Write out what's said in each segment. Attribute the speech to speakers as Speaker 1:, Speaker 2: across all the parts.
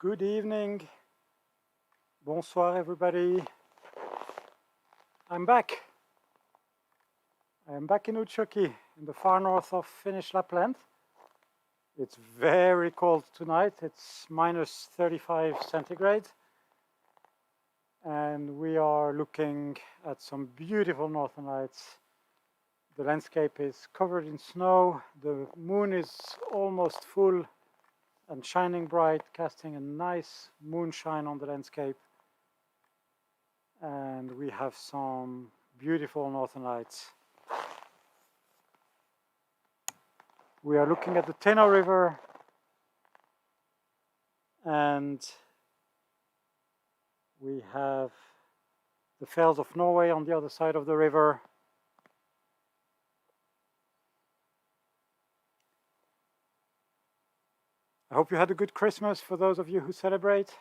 Speaker 1: Good evening. Bonsoir, everybody. I'm back. I am back in Utsjoki, in the far north of Finnish Lapland. It's very cold tonight. It's minus 35 centigrade. And we are looking at some beautiful northern lights. The landscape is covered in snow. The moon is almost full and shining bright, casting a nice moonshine on the landscape. And we have some beautiful northern lights. We are looking at the Meteor River and we have the fells of Norway on the other side of the river. I hope you had a good Christmas for those of you who celebrate.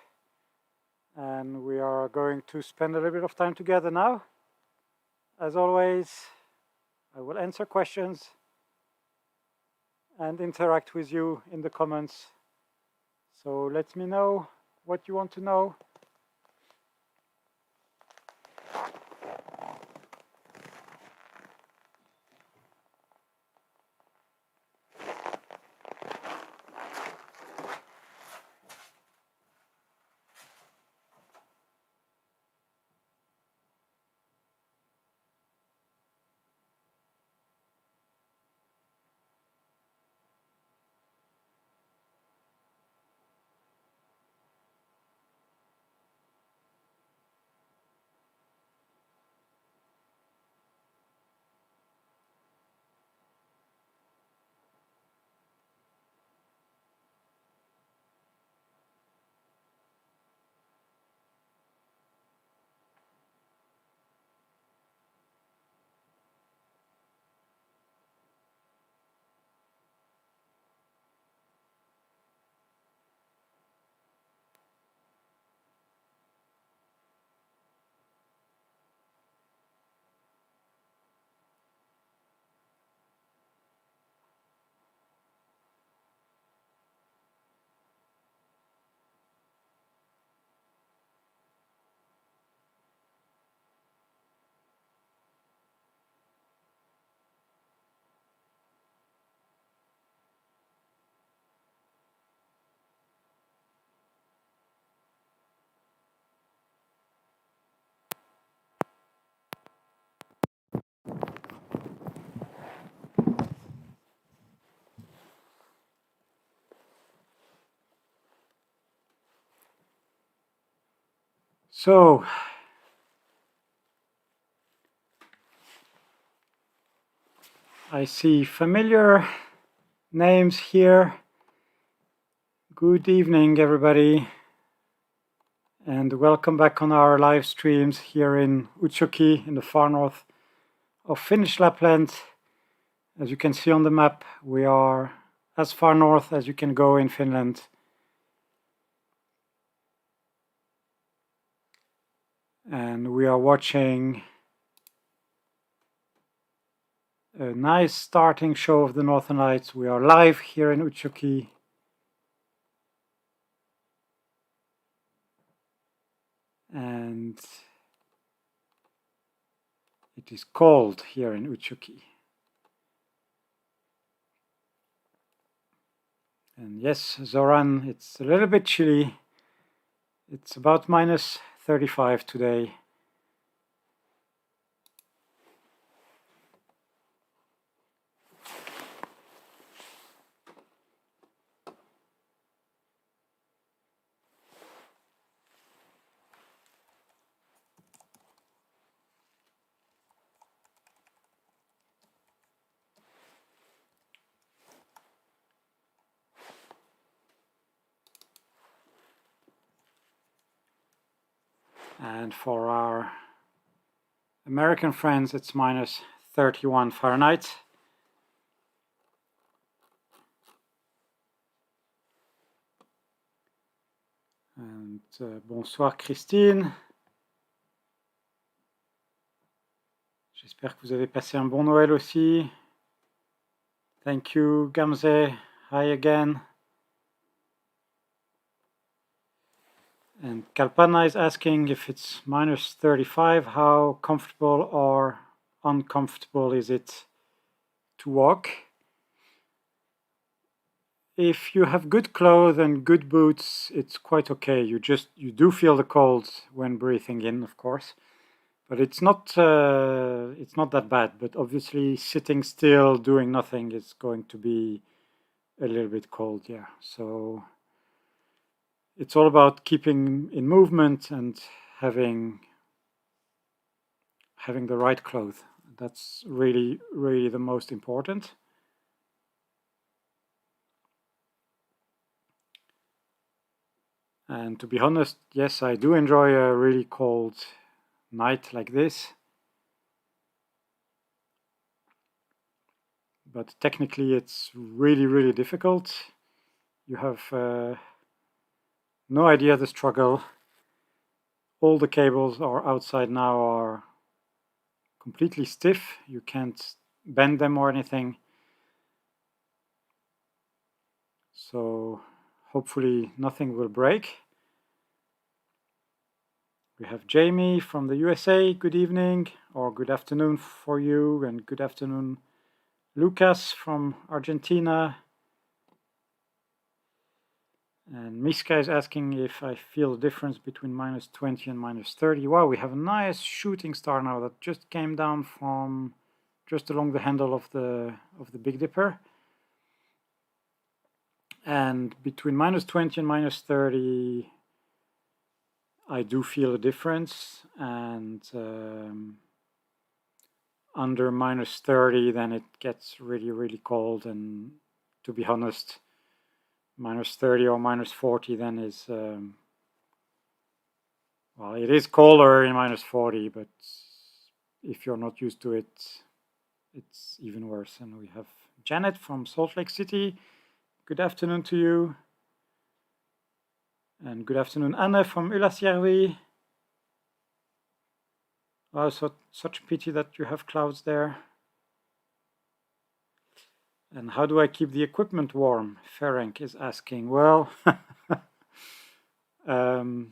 Speaker 1: And we are going to spend a little bit of time together now. As always, I will answer questions and interact with you in the comments. So let me know what you want to know. So, I see familiar names here. Good evening, everybody, and welcome back on our live streams here in Utsjoki, in the far north of Finnish Lapland. As you can see on the map, we are as far north as you can go in Finland. And we are watching a nice starting show of the Northern Lights. We are live here in Utsjoki. And it is cold here in Utsjoki. And yes, Zoran, it's a little bit chilly. It's about minus 35 today. And for our American friends, it's minus 31 Fahrenheit. And bonsoir Christine. J'espère que vous avez passé un bon Noël aussi. Thank you, Gamze. Hi again. And Kalpana is asking if it's minus 35, how comfortable or uncomfortable is it to walk? If you have good clothes and good boots, it's quite okay. You do feel the cold when breathing in, of course, but it's not that bad. But obviously, sitting still, doing nothing is going to be a little bit cold, yeah. So it's all about keeping in movement and having the right clothes. That's really, really the most important. And to be honest, yes, I do enjoy a really cold night like this. But technically it's really, really difficult. You have no idea the struggle. All the cables are outside now are completely stiff. You can't bend them or anything. So hopefully nothing will break. We have Jamie from the USA. Good evening or good afternoon for you, and good afternoon Lucas from Argentina. And Miska is asking if I feel a difference between minus 20 and minus 30. Wow, we have a nice shooting star now that just came down from just along the handle of the Big Dipper. And between minus 20 and minus 30, I do feel a difference. And under minus 30, then it gets really, really cold. And to be honest, minus 30 or minus 40 then is, well, it is colder in minus 40, but if you're not used to it, it's even worse. And we have Janet from Salt Lake City. Good afternoon to you. And good afternoon, Anne from Ylläsjärvi. Oh, such a pity that you have clouds there. And how do I keep the equipment warm? Ferenc is asking. Well, I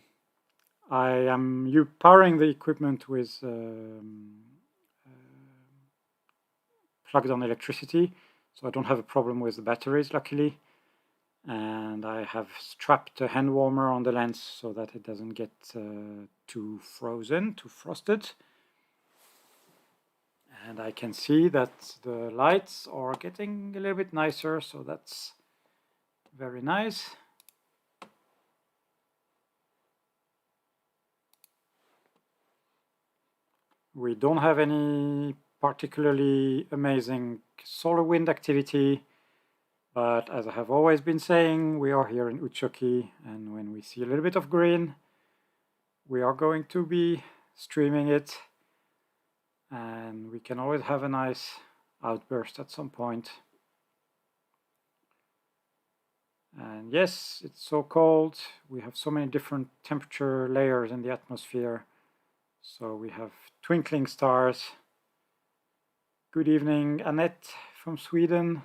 Speaker 1: am powering the equipment with plugged on electricity, so I don't have a problem with the batteries, luckily. And I have strapped a hand warmer on the lens so that it doesn't get too frozen, too frosted. And I can see that the lights are getting a little bit nicer, so that's very nice. We don't have any particularly amazing solar wind activity, but as I have always been saying, we are here in Utsjoki, and when we see a little bit of green, we are going to be streaming it, and we can always have a nice outburst at some point. And yes, it's so cold. We have so many different temperature layers in the atmosphere. So we have twinkling stars. Good evening, Annette from Sweden.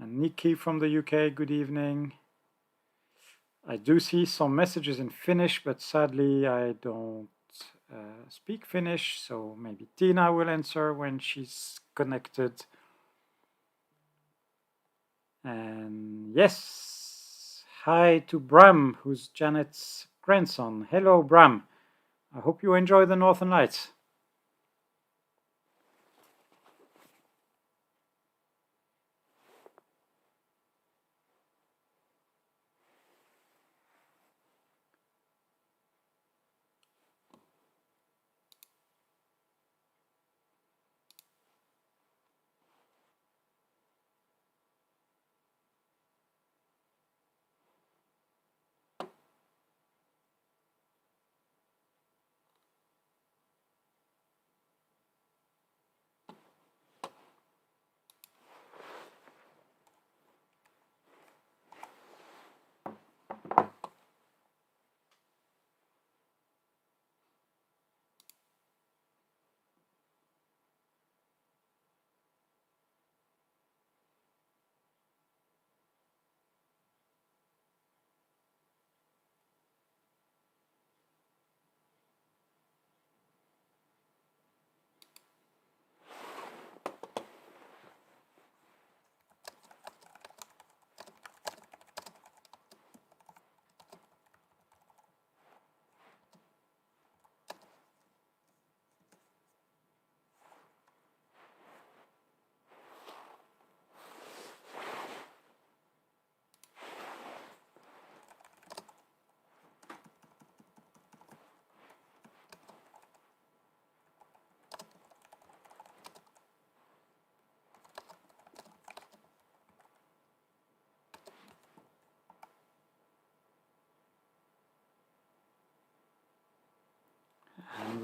Speaker 1: And Nikki from the UK, good evening. I do see some messages in Finnish, but sadly I don't speak Finnish, so maybe Tina will answer when she's connected. And yes, hi to Bram, who's Janet's grandson. Hello, Bram. I hope you enjoy the Northern Lights.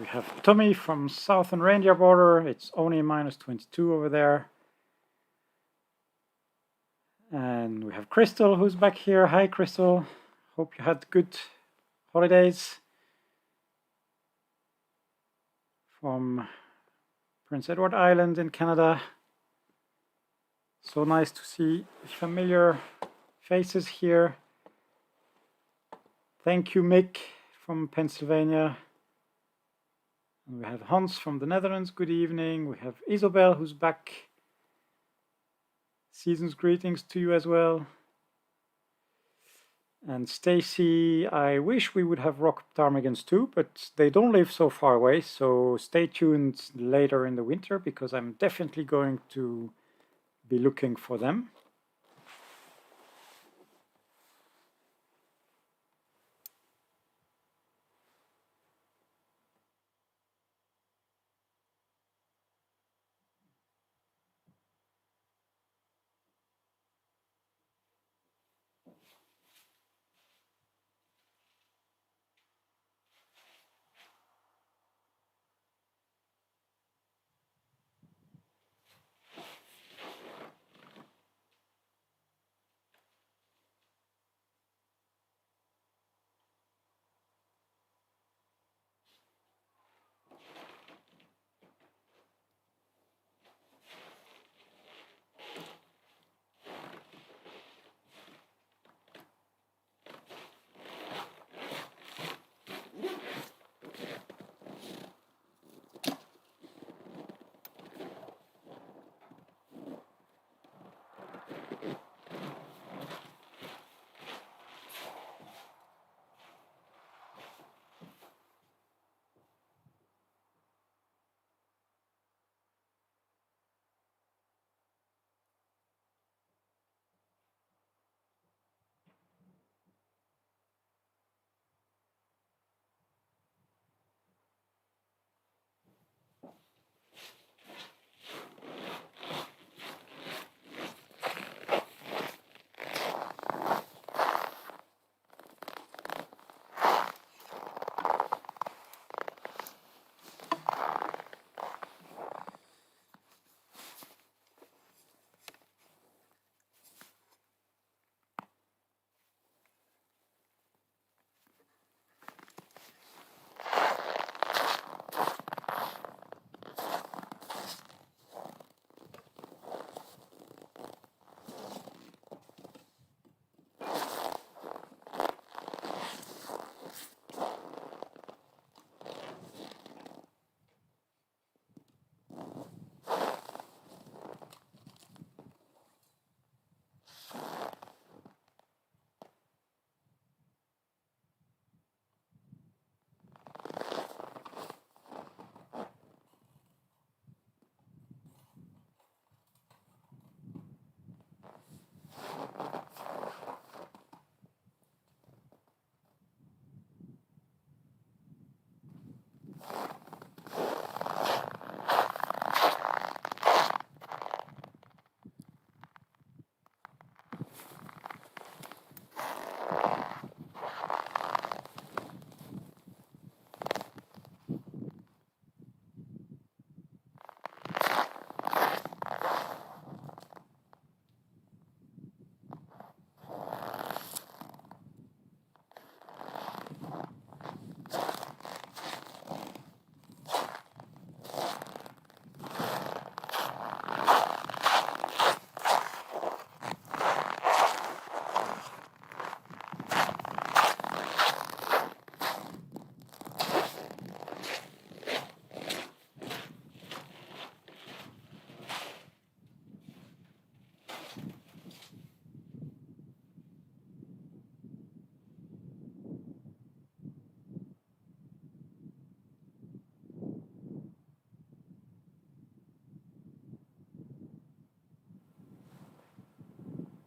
Speaker 1: have Tommy from southern reindeer border. It's only -22 over there. And we have Crystal who's back here. Hi Crystal, hope you had good holidays. From Prince Edward Island in Canada. So nice to see familiar faces here. Thank you, Mick from Pennsylvania. And we have Hans from the Netherlands. Good evening. We have Isabel who's back. Season's greetings to you as well. And Stacy, I wish we would have rock ptarmigans too, but they don't live so far away, so stay tuned later in the winter because I'm definitely going to be looking for them.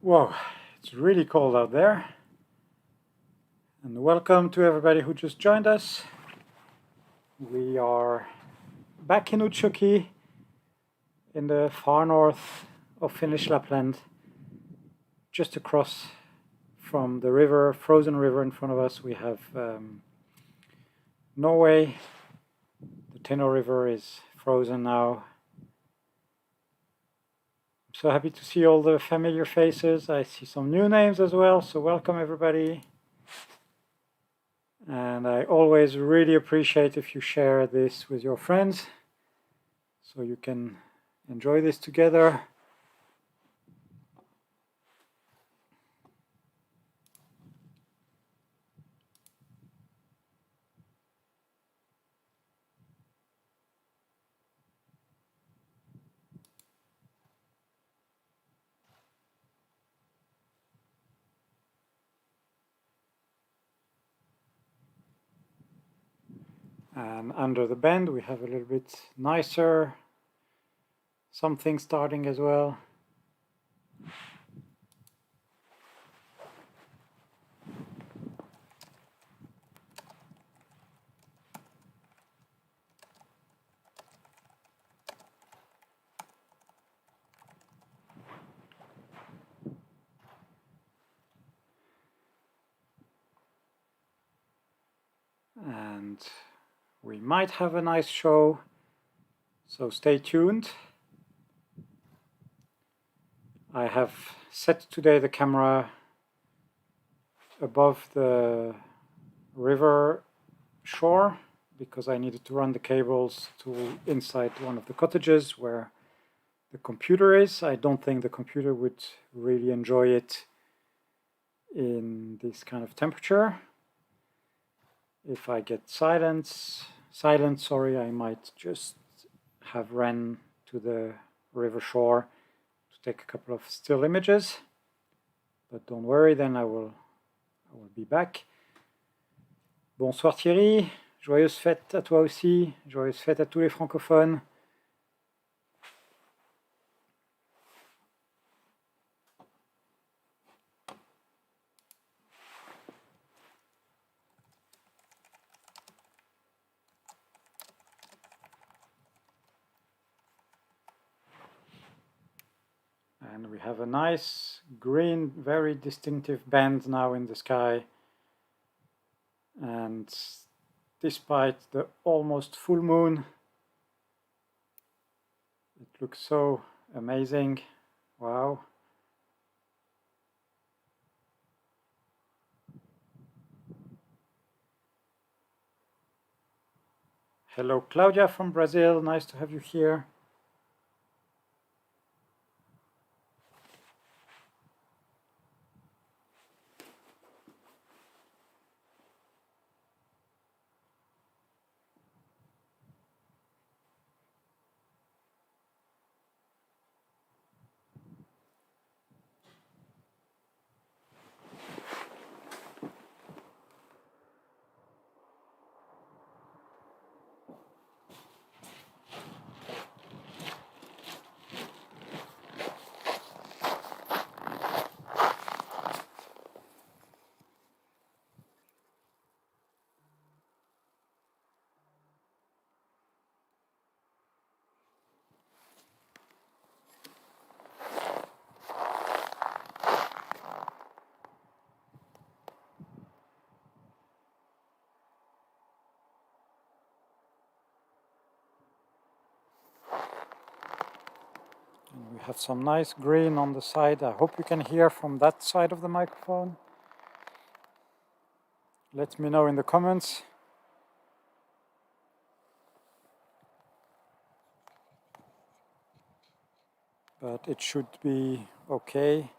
Speaker 1: Whoa, it's really cold out there. And welcome to everybody who just joined us. We are back in Utsjoki in the far north of Finnish Lapland, just across from the river, frozen river in front of us. We have Norway Tenor River is frozen now. I'm so happy to see all the familiar faces. I see some new names as well, so welcome everybody. And I always really appreciate if you share this with your friends so you can enjoy this together. And under the bend we have a little bit nicer something starting as well. And we might have a nice show, so stay tuned. I have set today the camera above the river shore because I needed to run the cables to inside one of the cottages where the computer is. I don't think the computer would really enjoy it in this kind of temperature. If I get silence, I might just have ran to the river shore to take a couple of still images. But don't worry, then I will be back. Bonsoir Thierry, joyeuse fête à toi aussi, joyeuse fête à tous les francophones. And we have a nice green, very distinctive band now in the sky. And despite the almost full moon, it looks so amazing. Wow. Hello Claudia from Brazil, nice to have you here. We have some nice green on the side. I hope you can hear from that side of the microphone. Let me know in the comments. But it should be okay.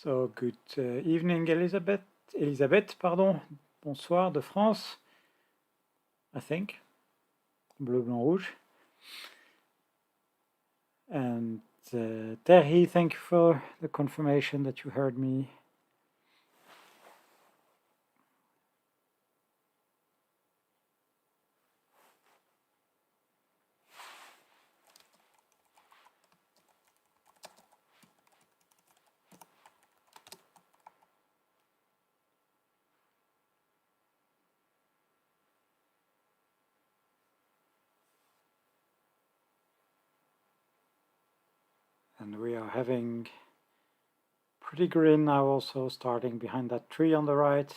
Speaker 1: So good evening, Elisabeth, pardon. Bonsoir de France, I think. Bleu, blanc, rouge. And Terhi, thank you for the confirmation that you heard me. And we are having pretty green now, also starting behind that tree on the right.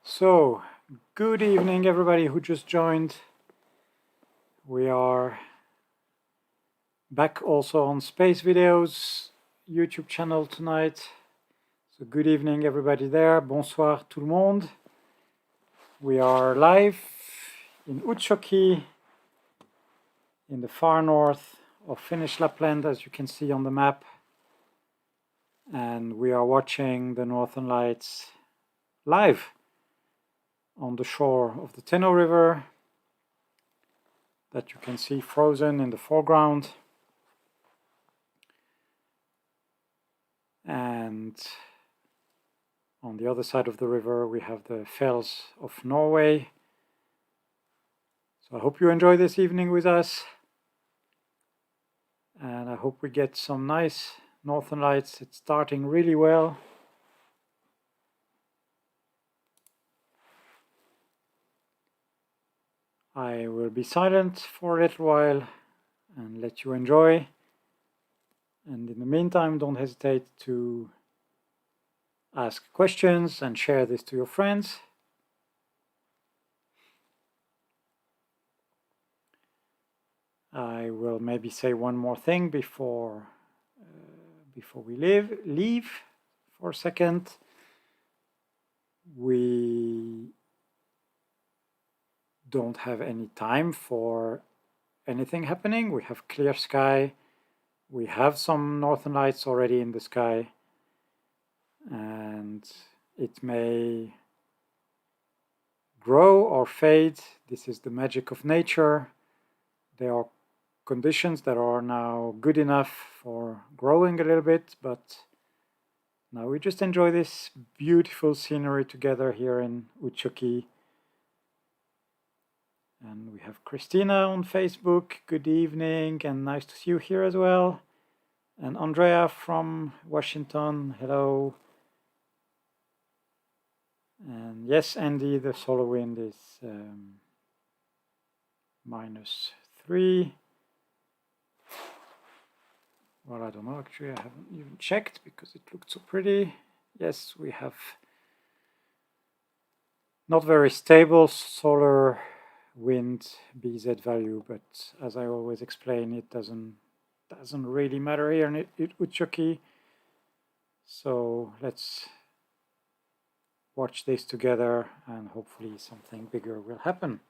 Speaker 1: So, good evening everybody who just joined. We are back also on Space Videos YouTube channel tonight. So good evening everybody there. Bonsoir tout le monde. We are live in Utsjoki in the far north of Finnish Lapland, as you can see on the map. And we are watching the Northern Lights live on the shore of the Tenno River that you can see frozen in the foreground. And on the other side of the river we have the fells of Norway. So I hope you enjoy this evening with us. And I hope we get some nice Northern Lights. It's starting really well. I will be silent for a little while and let you enjoy. And in the meantime, don't hesitate to ask questions and share this to your friends. I will maybe say one more thing before we leave for a second. We don't have any time for anything happening. We have clear sky. We have some Northern Lights already in the sky. And it may grow or fade. This is the magic of nature. There are conditions that are now good enough for growing a little bit, but now we just enjoy this beautiful scenery together here in Utsjoki. And we have Christina on Facebook. Good evening and nice to see you here as well. And Andrea from Washington, hello. And yes, Andy, the solar wind is -3. Well, I don't know, actually I haven't even checked because it looked so pretty. Yes, we have not very stable solar wind BZ value, but as I always explain, it doesn't really matter here in Utsjoki. So let's watch this together and hopefully something bigger will happen.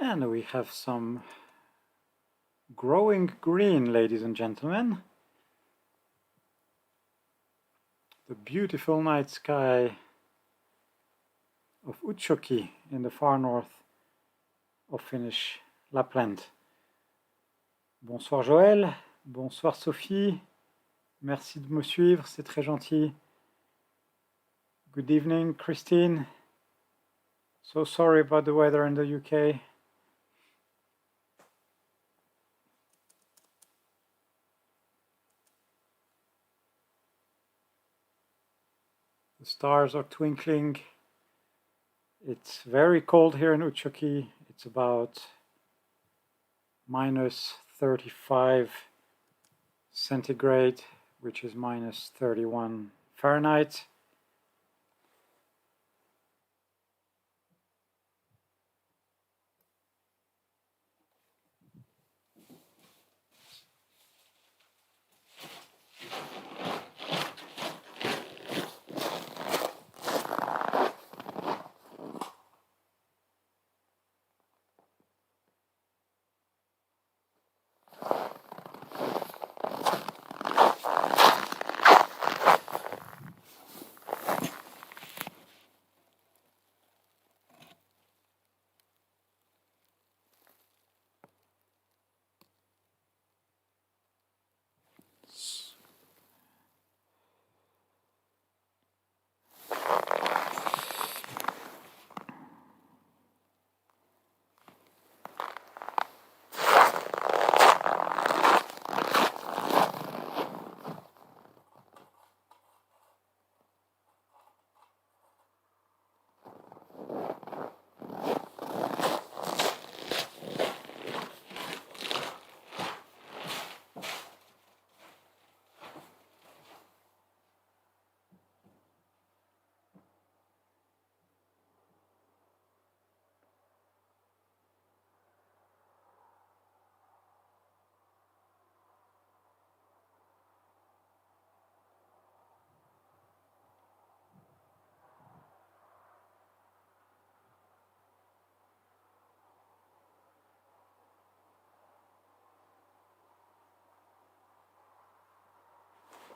Speaker 1: And we have some growing green, ladies and gentlemen. The beautiful night sky of Utsjoki in the far north of Finnish Lapland. Bonsoir Joël, bonsoir Sophie, merci de me suivre, c'est très gentil. Good evening Christine, so sorry about the weather in the UK. The stars are twinkling. It's very cold here in Utsjoki. It's about minus 35 centigrade, which is minus 31 Fahrenheit.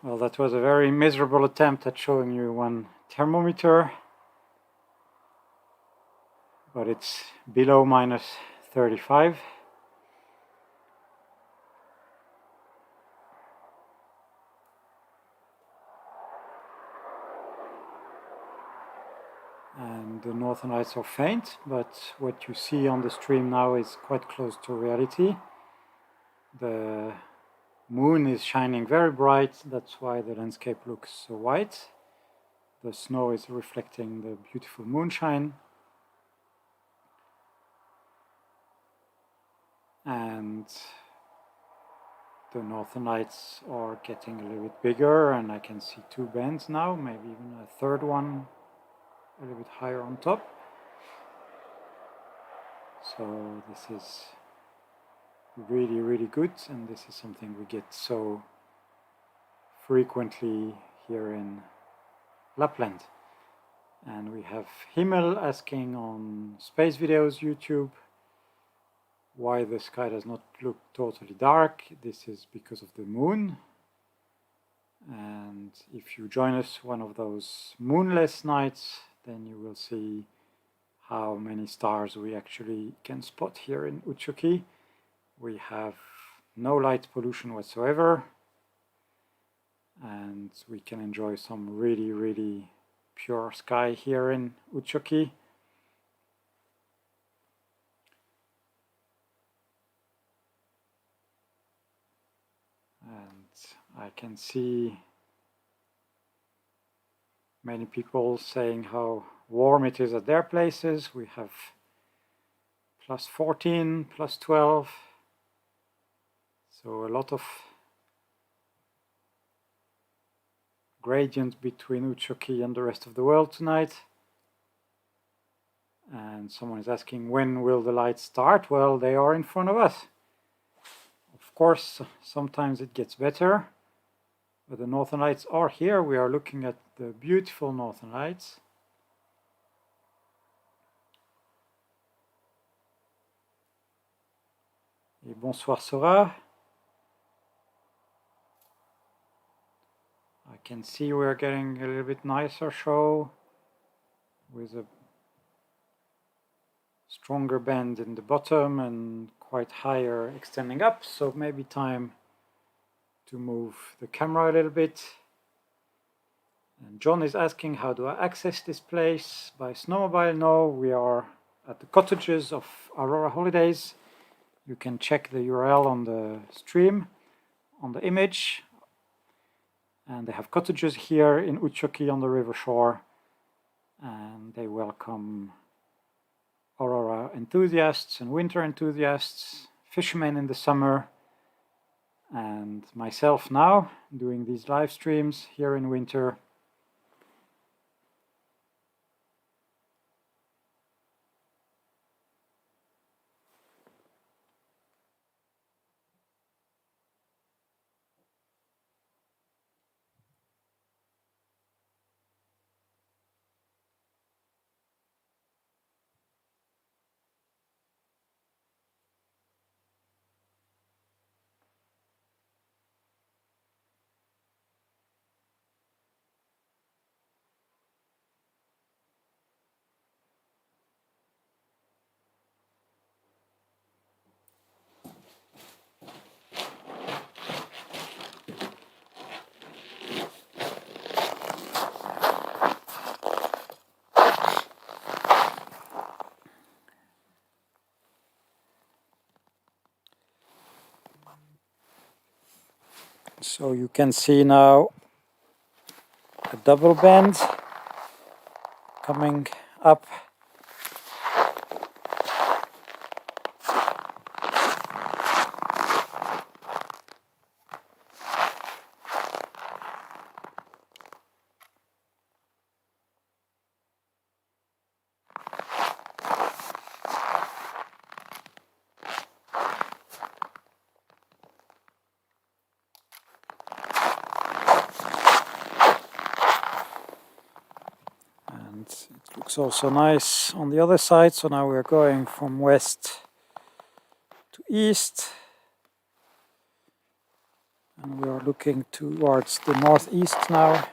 Speaker 1: Well, that was a very miserable attempt at showing you one thermometer, but it's below minus 35. And the northern lights are faint, but what you see on the stream now is quite close to reality. The moon is shining very bright, that's why the landscape looks so white. The snow is reflecting the beautiful moonshine. And the northern lights are getting a little bit bigger, and I can see two bands now, maybe even a third one a little bit higher on top. So this is really, really good, and this is something we get so frequently here in Lapland. And we have Himmel asking on Space Videos YouTube why the sky does not look totally dark. This is because of the moon. And if you join us one of those moonless nights, then you will see how many stars we actually can spot here in Utsjoki. We have no light pollution whatsoever, and we can enjoy some really, really pure sky here in Utsjoki. And I can see many people saying how warm it is at their places. We have plus 14, plus 12. So a lot of gradient between Utsjoki and the rest of the world tonight. And someone is asking, when will the lights start? Well, they are in front of us. Of course, sometimes it gets better, but the northern lights are here. We are looking at the beautiful northern lights. Et bonsoir Sora. I can see we're getting a little bit nicer show with a stronger bend in the bottom and quite higher extending up, so maybe time to move the camera a little bit. And John is asking, how do I access this place by snowmobile? No, we are at the cottages of Aurora Holidays. You can check the URL on the stream, on the image. And they have cottages here in Utsjoki on the river shore. And they welcome Aurora enthusiasts and winter enthusiasts, fishermen in the summer, and myself now doing these live streams here in winter. So you can see now a double bend coming up. And it looks also nice on the other side, so now we're going from west to east. And we are looking towards the northeast now.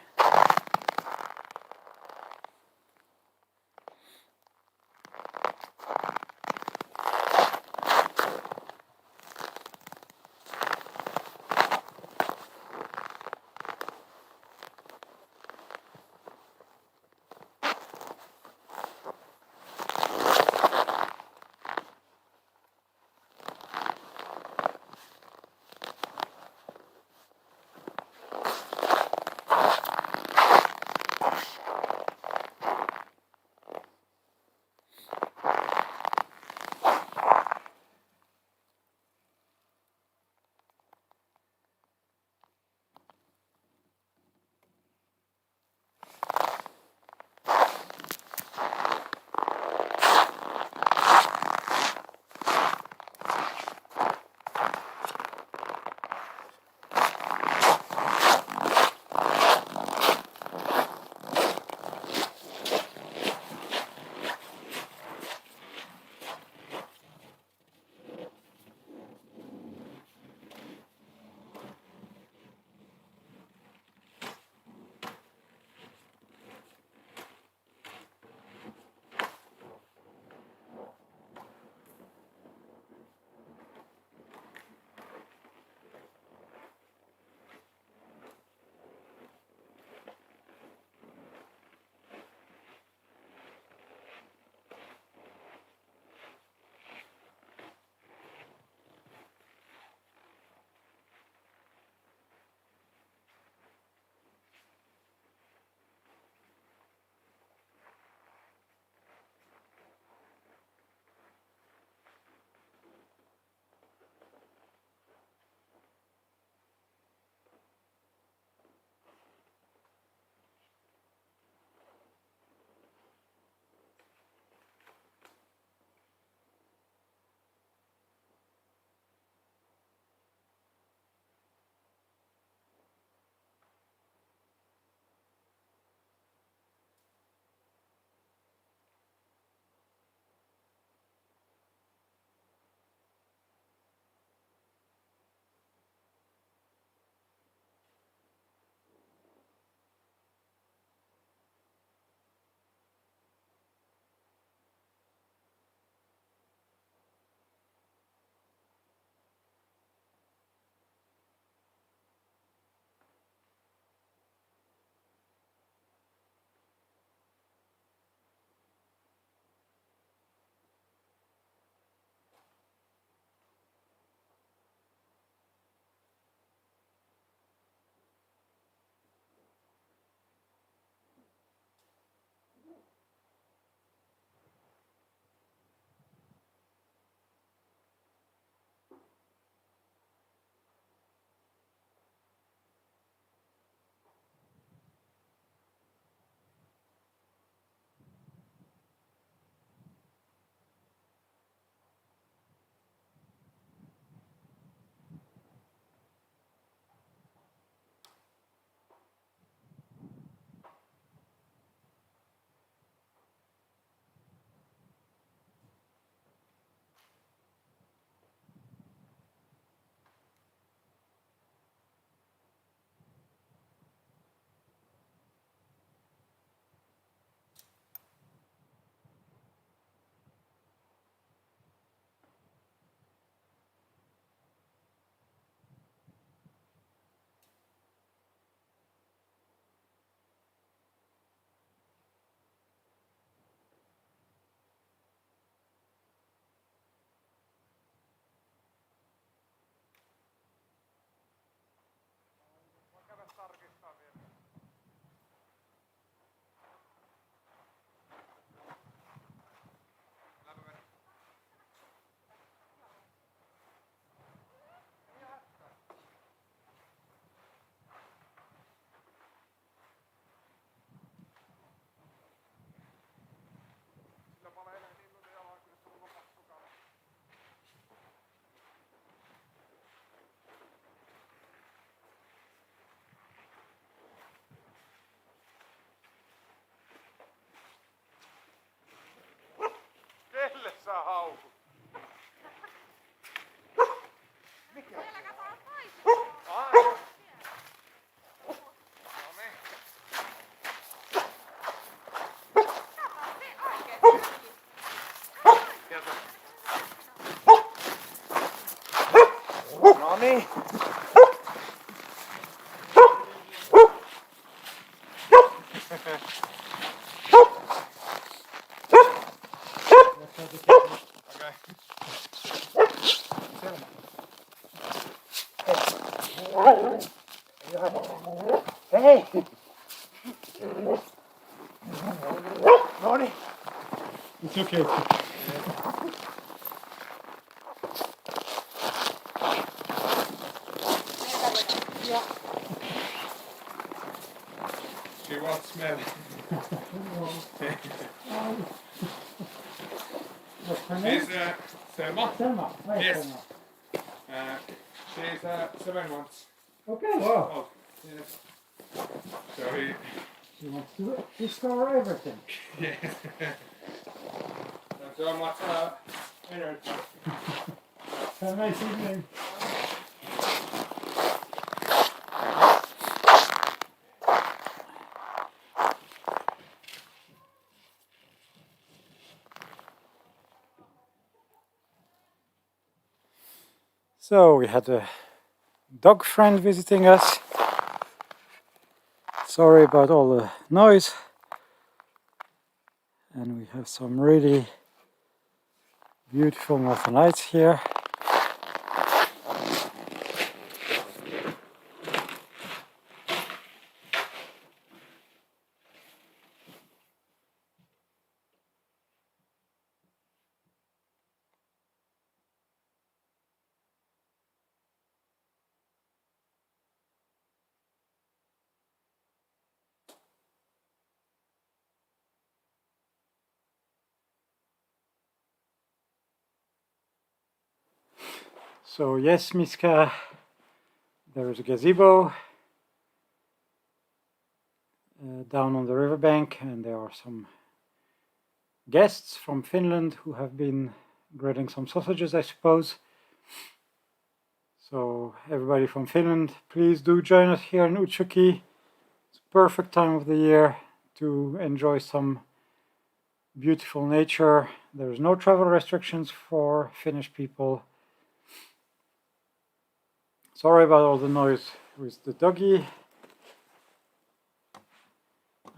Speaker 2: Hey! Hey! Morning!
Speaker 1: It's okay. It's okay.
Speaker 2: She won't smell.
Speaker 1: What's her name?
Speaker 2: She's Selma.
Speaker 1: Selma. Hi,
Speaker 2: Yes.
Speaker 1: Selma.
Speaker 2: She's 7 months
Speaker 1: Okay, wow.
Speaker 2: old. Yes. So
Speaker 1: She wants to discover everything.
Speaker 2: yes. And so much energy.
Speaker 1: Have a nice evening. So we had a dog friend visiting us. Sorry about all the noise. And we have some really beautiful northern lights here. So yes, Miska, there is a gazebo down on the riverbank, and there are some guests from Finland who have been grilling some sausages, I suppose. So everybody from Finland, please do join us here in Utsjoki. It's a perfect time of the year to enjoy some beautiful nature. There's no travel restrictions for Finnish people. Sorry about all the noise with the doggy.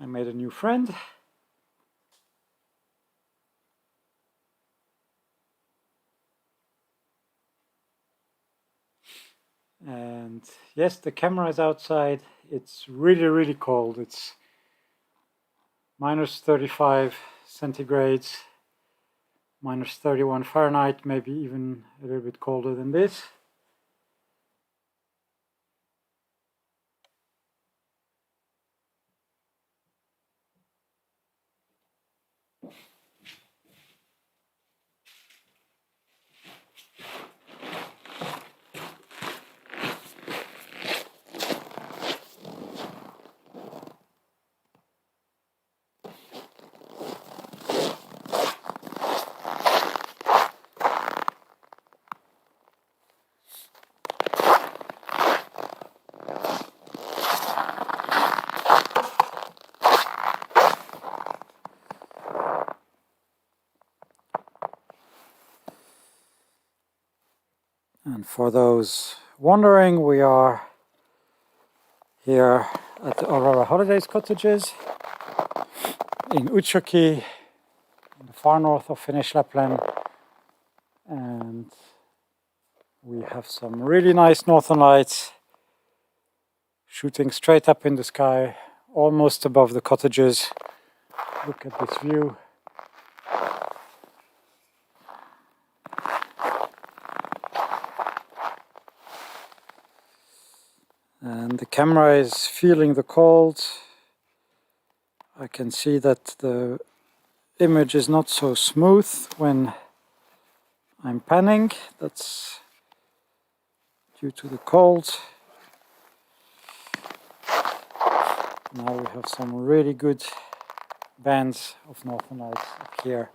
Speaker 1: I made a new friend. And yes, the camera is outside. It's really cold. It's minus 35 centigrades, minus 31 Fahrenheit, maybe even a little bit colder than this. And for those wondering, we are here at the Aurora Holidays cottages in Utsjoki, in the far north of Finnish Lapland. And we have some really nice northern lights shooting straight up in the sky, almost above the cottages. Look at this view. And the camera is feeling the cold. I can see that the image is not so smooth when I'm panning. That's due to the cold. Now we have some really good bands of northern lights up here.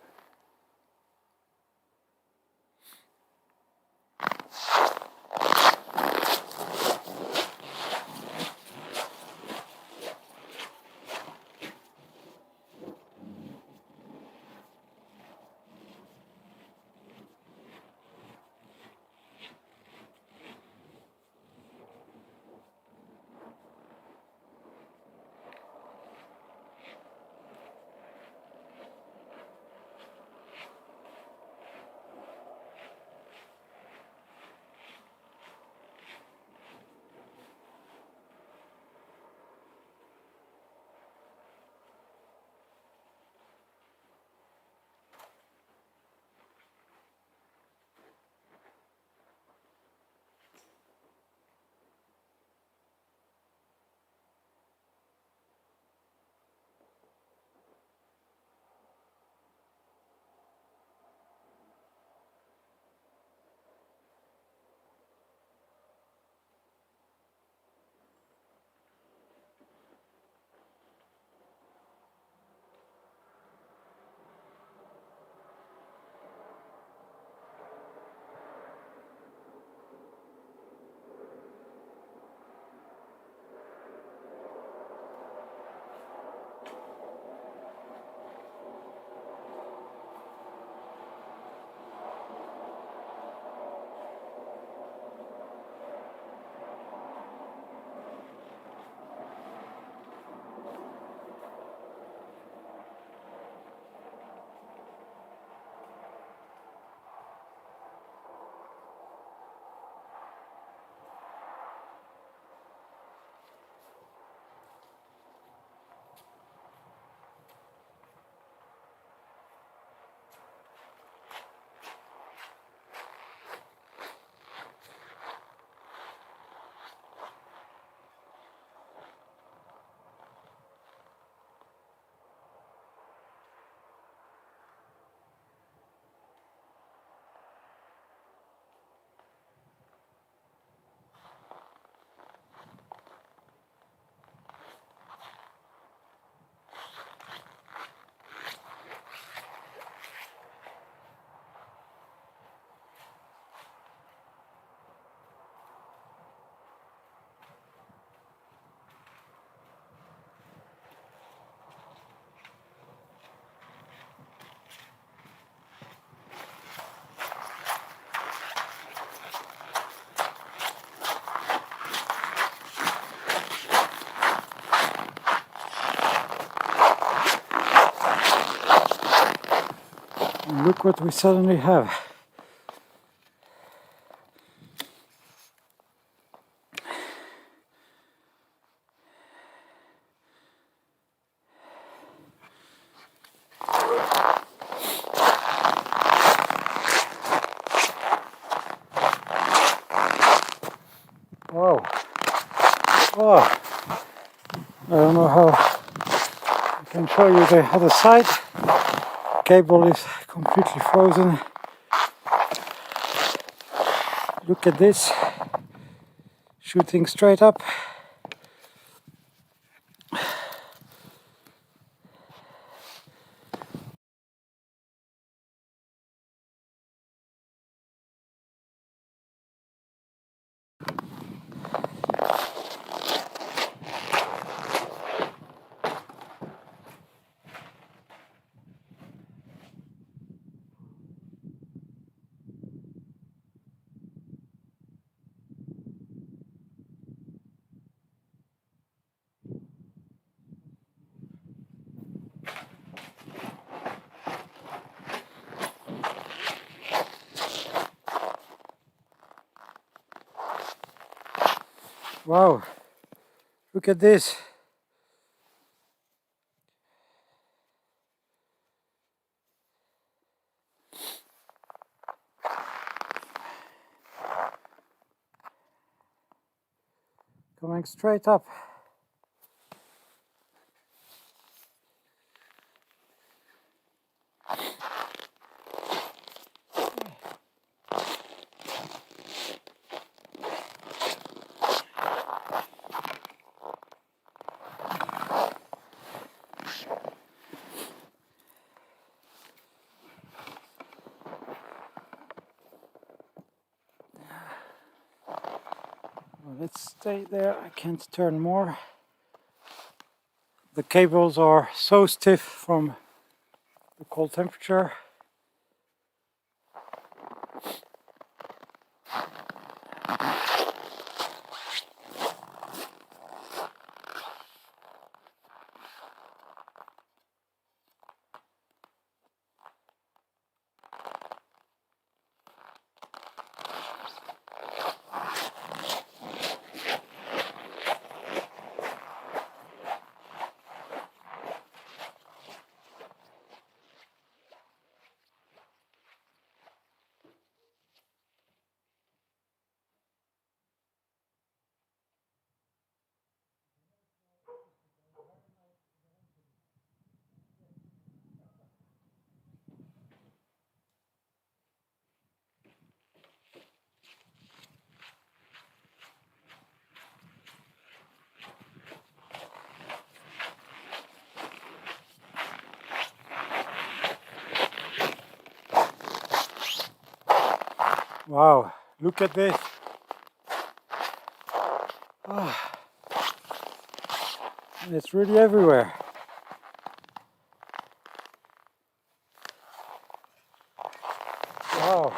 Speaker 1: look what we suddenly have. Whoa. Oh, I don't know how I can show you the other side. The cable is completely frozen. Look at this, shooting straight up. Wow, look at this. Going straight up. Well, let's stay there, I can't turn more. The cables are so stiff from the cold temperature. Wow, look at this. Oh, it's really everywhere. Wow.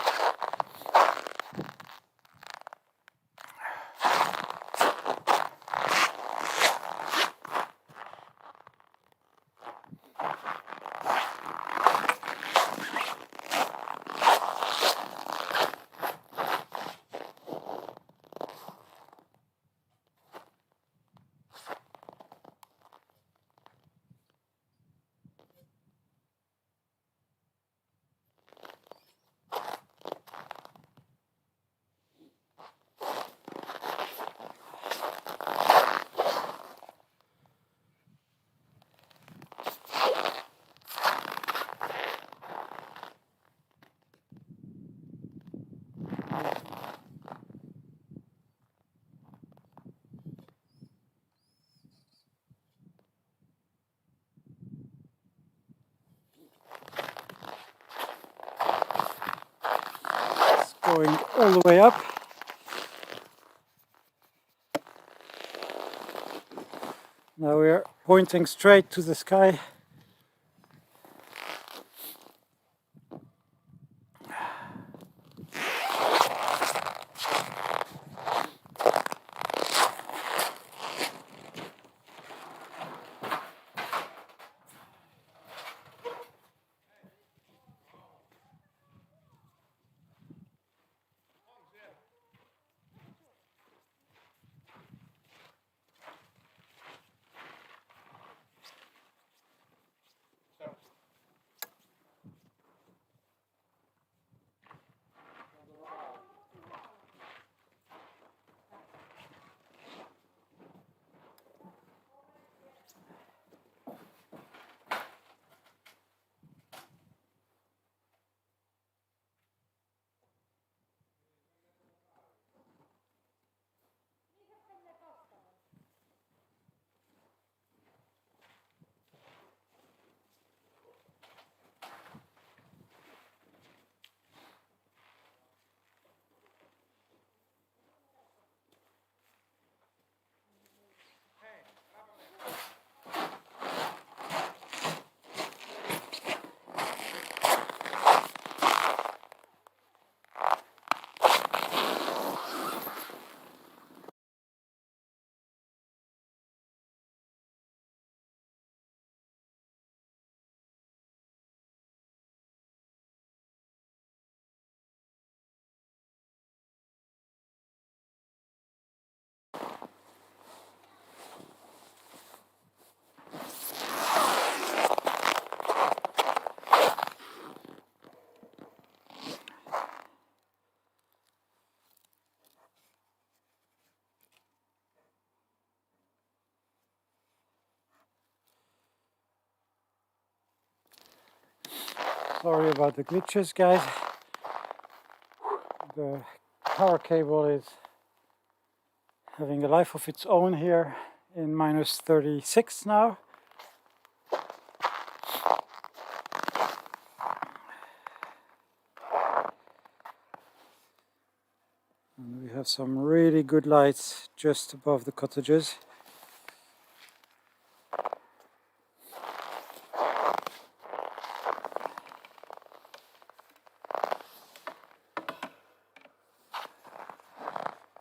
Speaker 1: Going all the way up. Now we are pointing straight to the sky. Sorry about the glitches, guys. The power cable is having a life of its own here in minus 36 now. And we have some really good lights just above the cottages.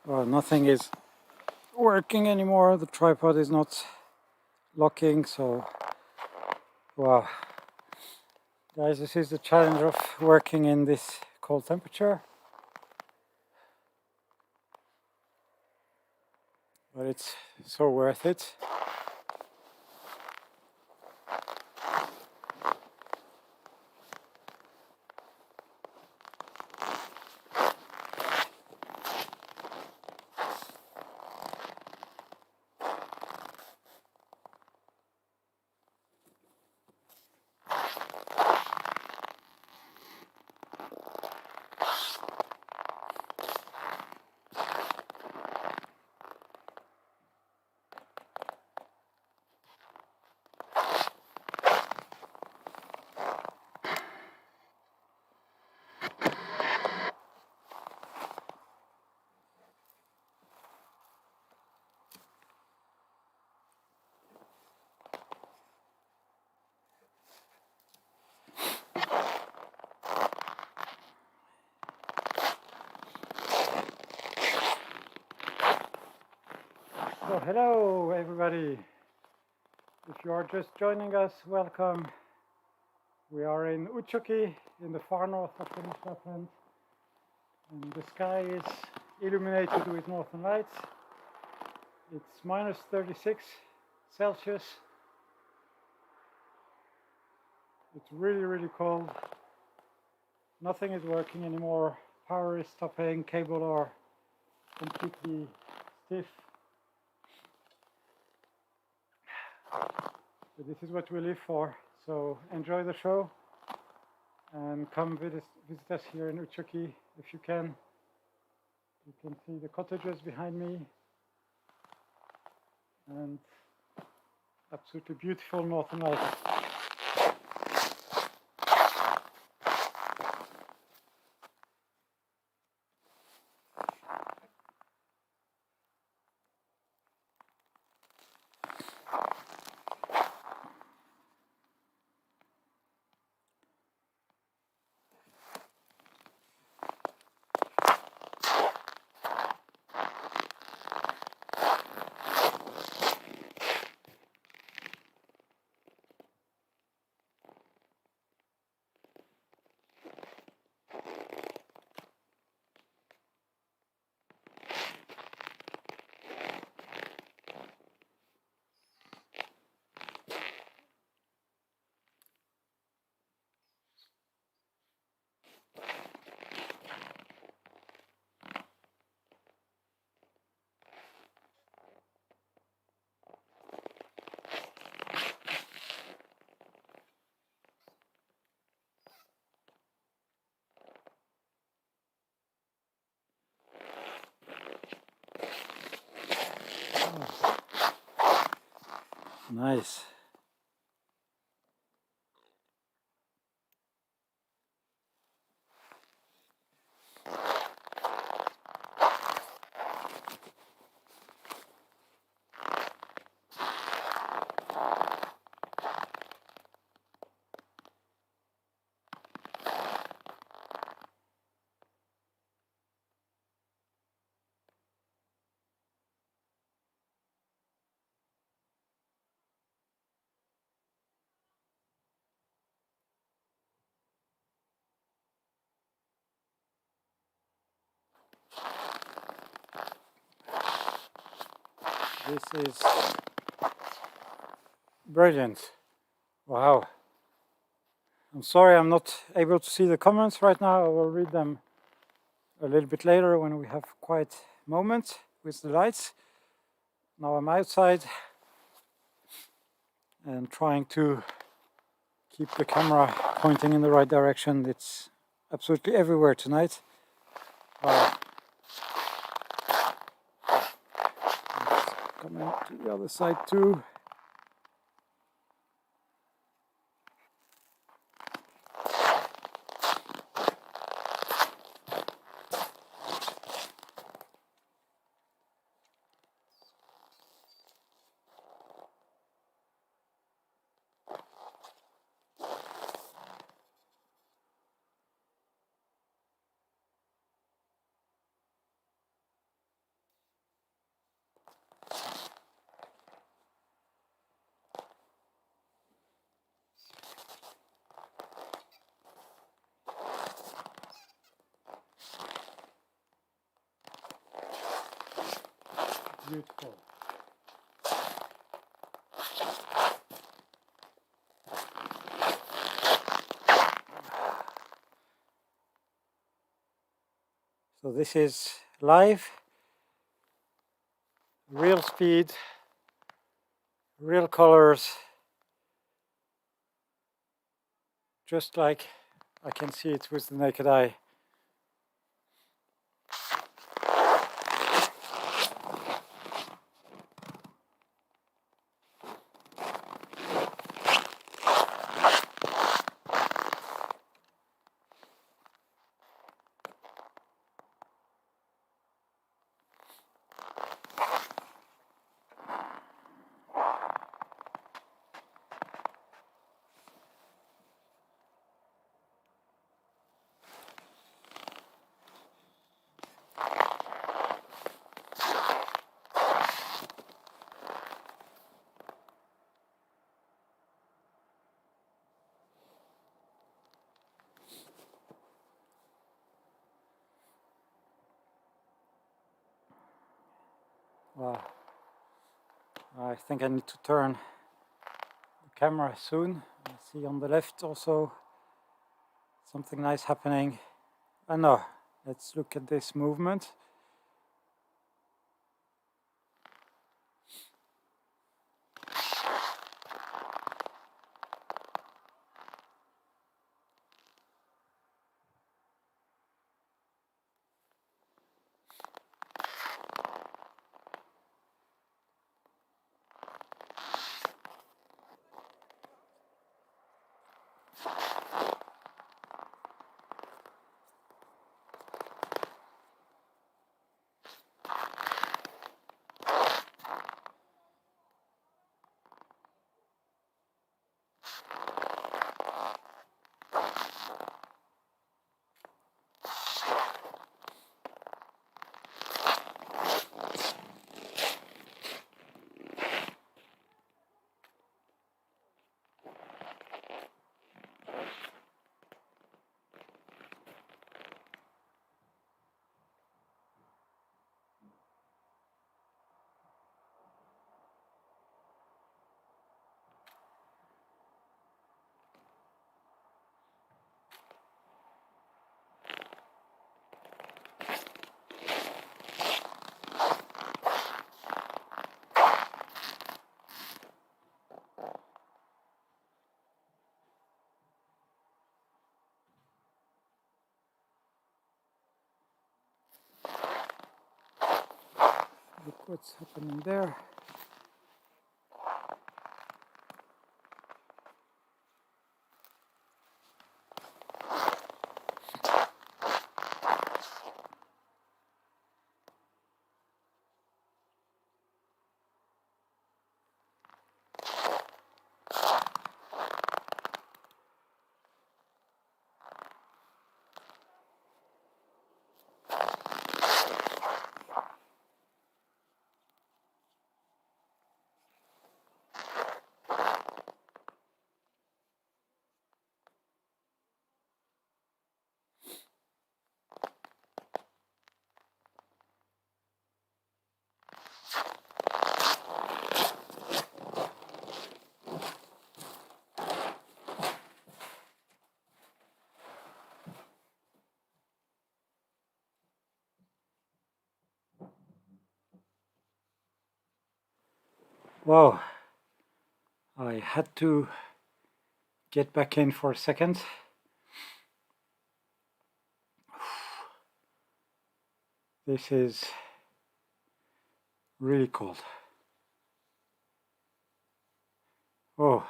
Speaker 1: Well, nothing is working anymore. The tripod is not locking, so wow. Guys, this is the challenge of working in this cold temperature. But it's so worth it. So hello everybody. If you are just joining us, welcome. We are in Utsjoki in the far north of Finnish Lapland, and the sky is illuminated with northern lights. It's minus 36 Celsius. It's really cold. Nothing is working anymore. Power is stopping, cable are completely stiff. But this is what we live for, so enjoy the show and come visit us here in Utsjoki if you can. You can see the cottages behind me and absolutely beautiful northern lights. Nice. This is brilliant. Wow. I'm sorry I'm not able to see the comments right now. I will read them a little bit later when we have quiet moments with the lights. Now I'm outside and trying to keep the camera pointing in the right direction. It's absolutely everywhere tonight. Let's come in to the other side too. Beautiful. So this is live, real speed, real colors, just like I can see it with the naked eye. Wow. I think I need to turn the camera soon. I see on the left also something nice happening. No, let's look at this movement. Look what's happening there. Wow, I had to get back in for a second. This is really cold. Oh.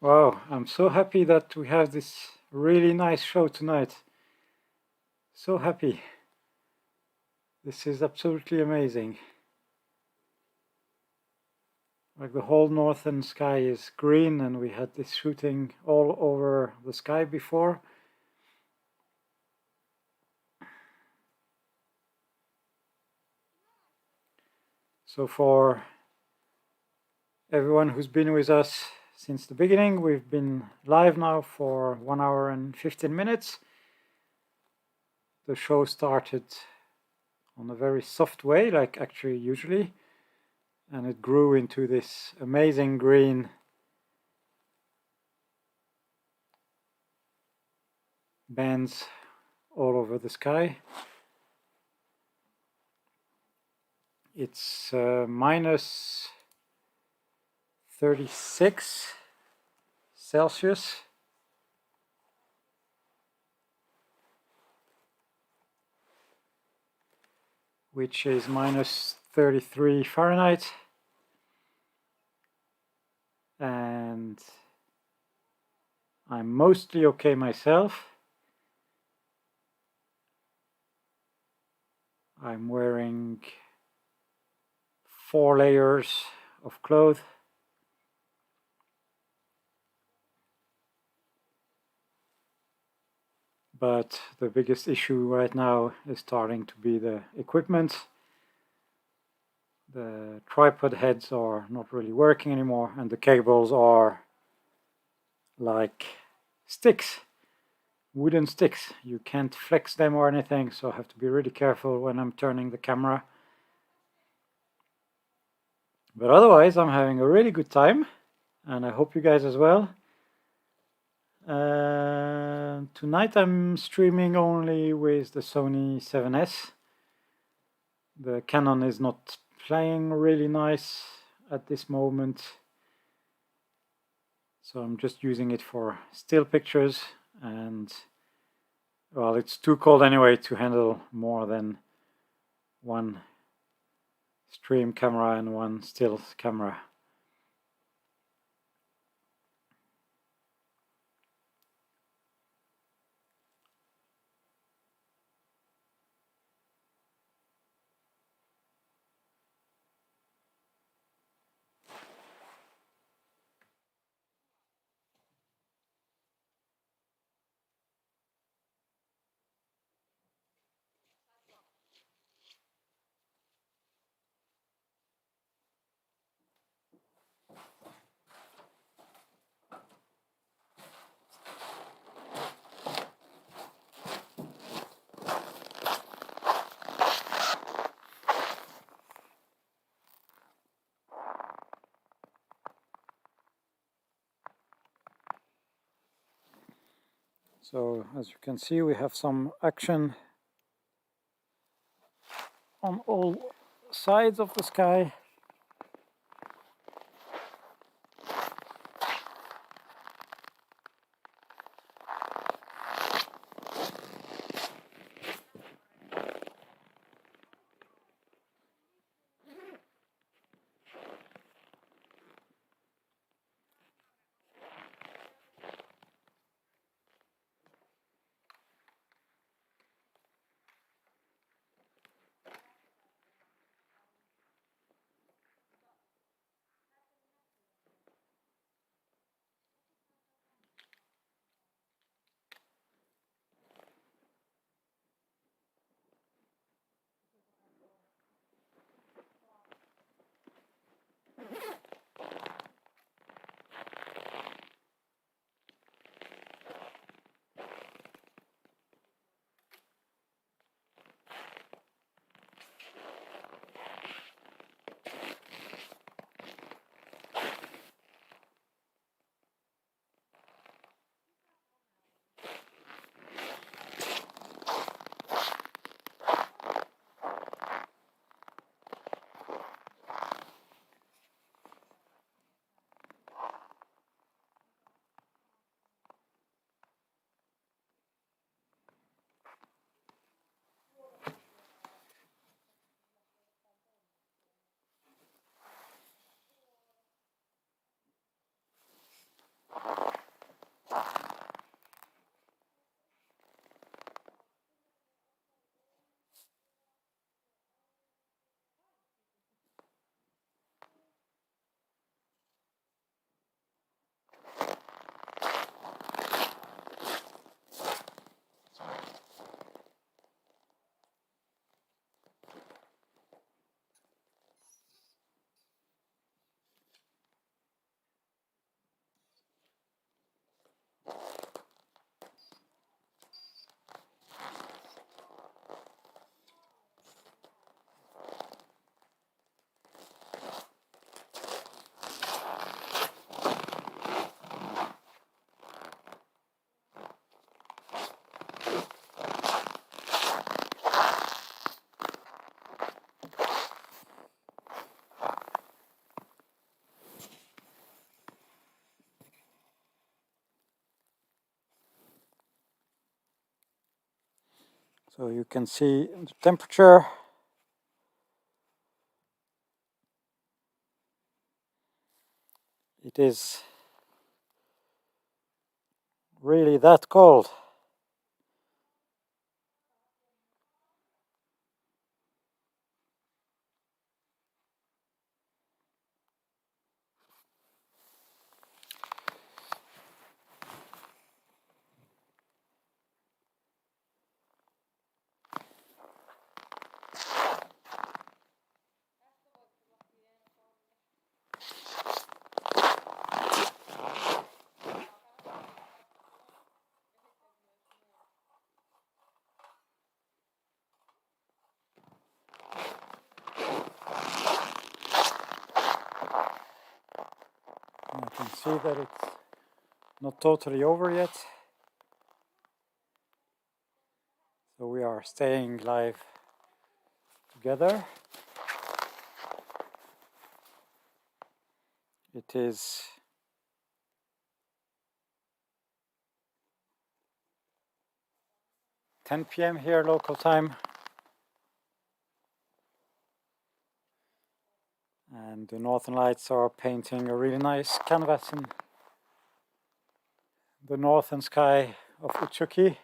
Speaker 1: Wow, I'm so happy that we have this really nice show tonight. So happy. This is absolutely amazing. Like the whole northern sky is green, and we had this shooting all over the sky before. So for everyone who's been with us since the beginning, we've been live now for 1 hour and 15 minutes. The show started on a very soft way, like actually usually, and it grew into this amazing green bands all over the sky. It's minus 36 Celsius. Which is minus 33 Fahrenheit. And I'm mostly okay myself. I'm wearing 4 layers of clothes. But the biggest issue right now is starting to be the equipment. The tripod heads are not really working anymore, and the cables are like sticks, wooden sticks. You can't flex them or anything, so I have to be really careful when I'm turning the camera. But otherwise, I'm having a really good time, and I hope you guys as well. Tonight I'm streaming only with the Sony 7S. The Canon is not playing really nice at this moment, so I'm just using it for still pictures, and well, it's too cold anyway to handle more than one stream camera and one still camera. So as you can see, we have some action on all sides of the sky. So you can see the temperature. It is really that cold. And I can see that it's not totally over yet. So we are staying live together. It is 10 p.m. here local time. And the northern lights are painting a really nice canvas in the northern sky of Utsjoki.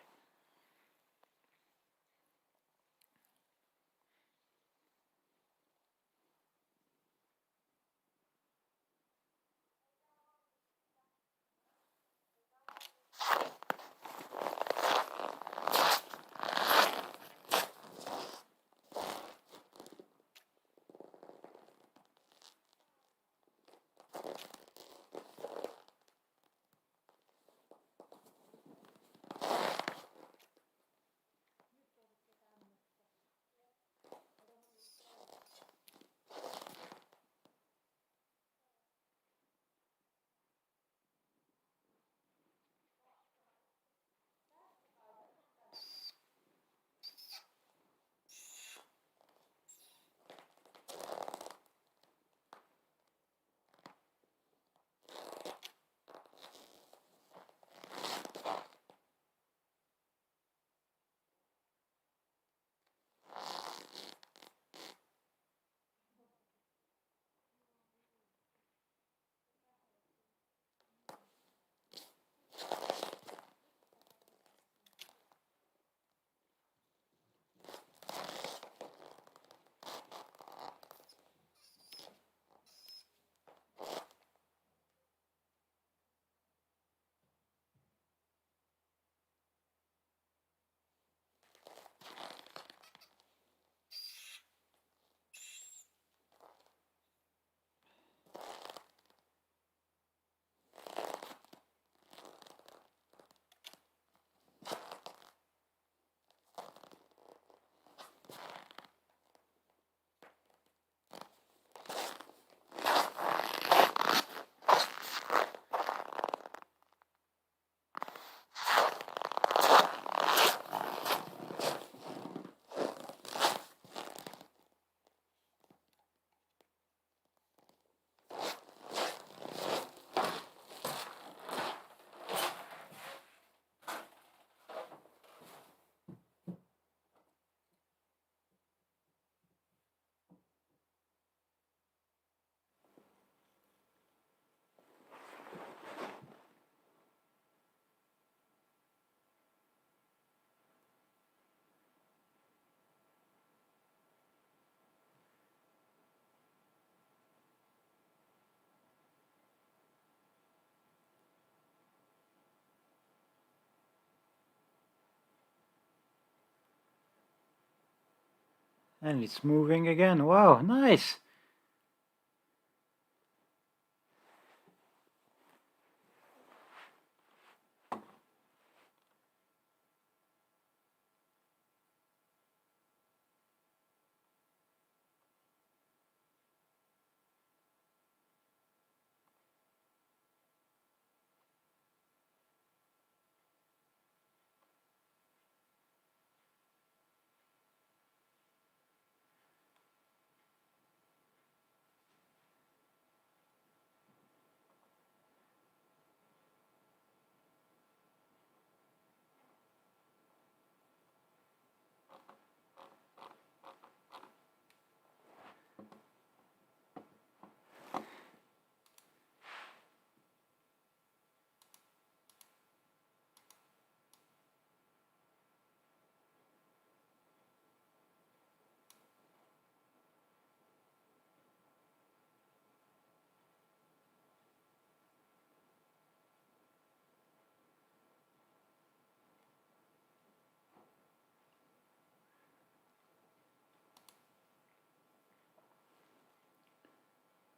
Speaker 1: And it's moving again. Wow, nice!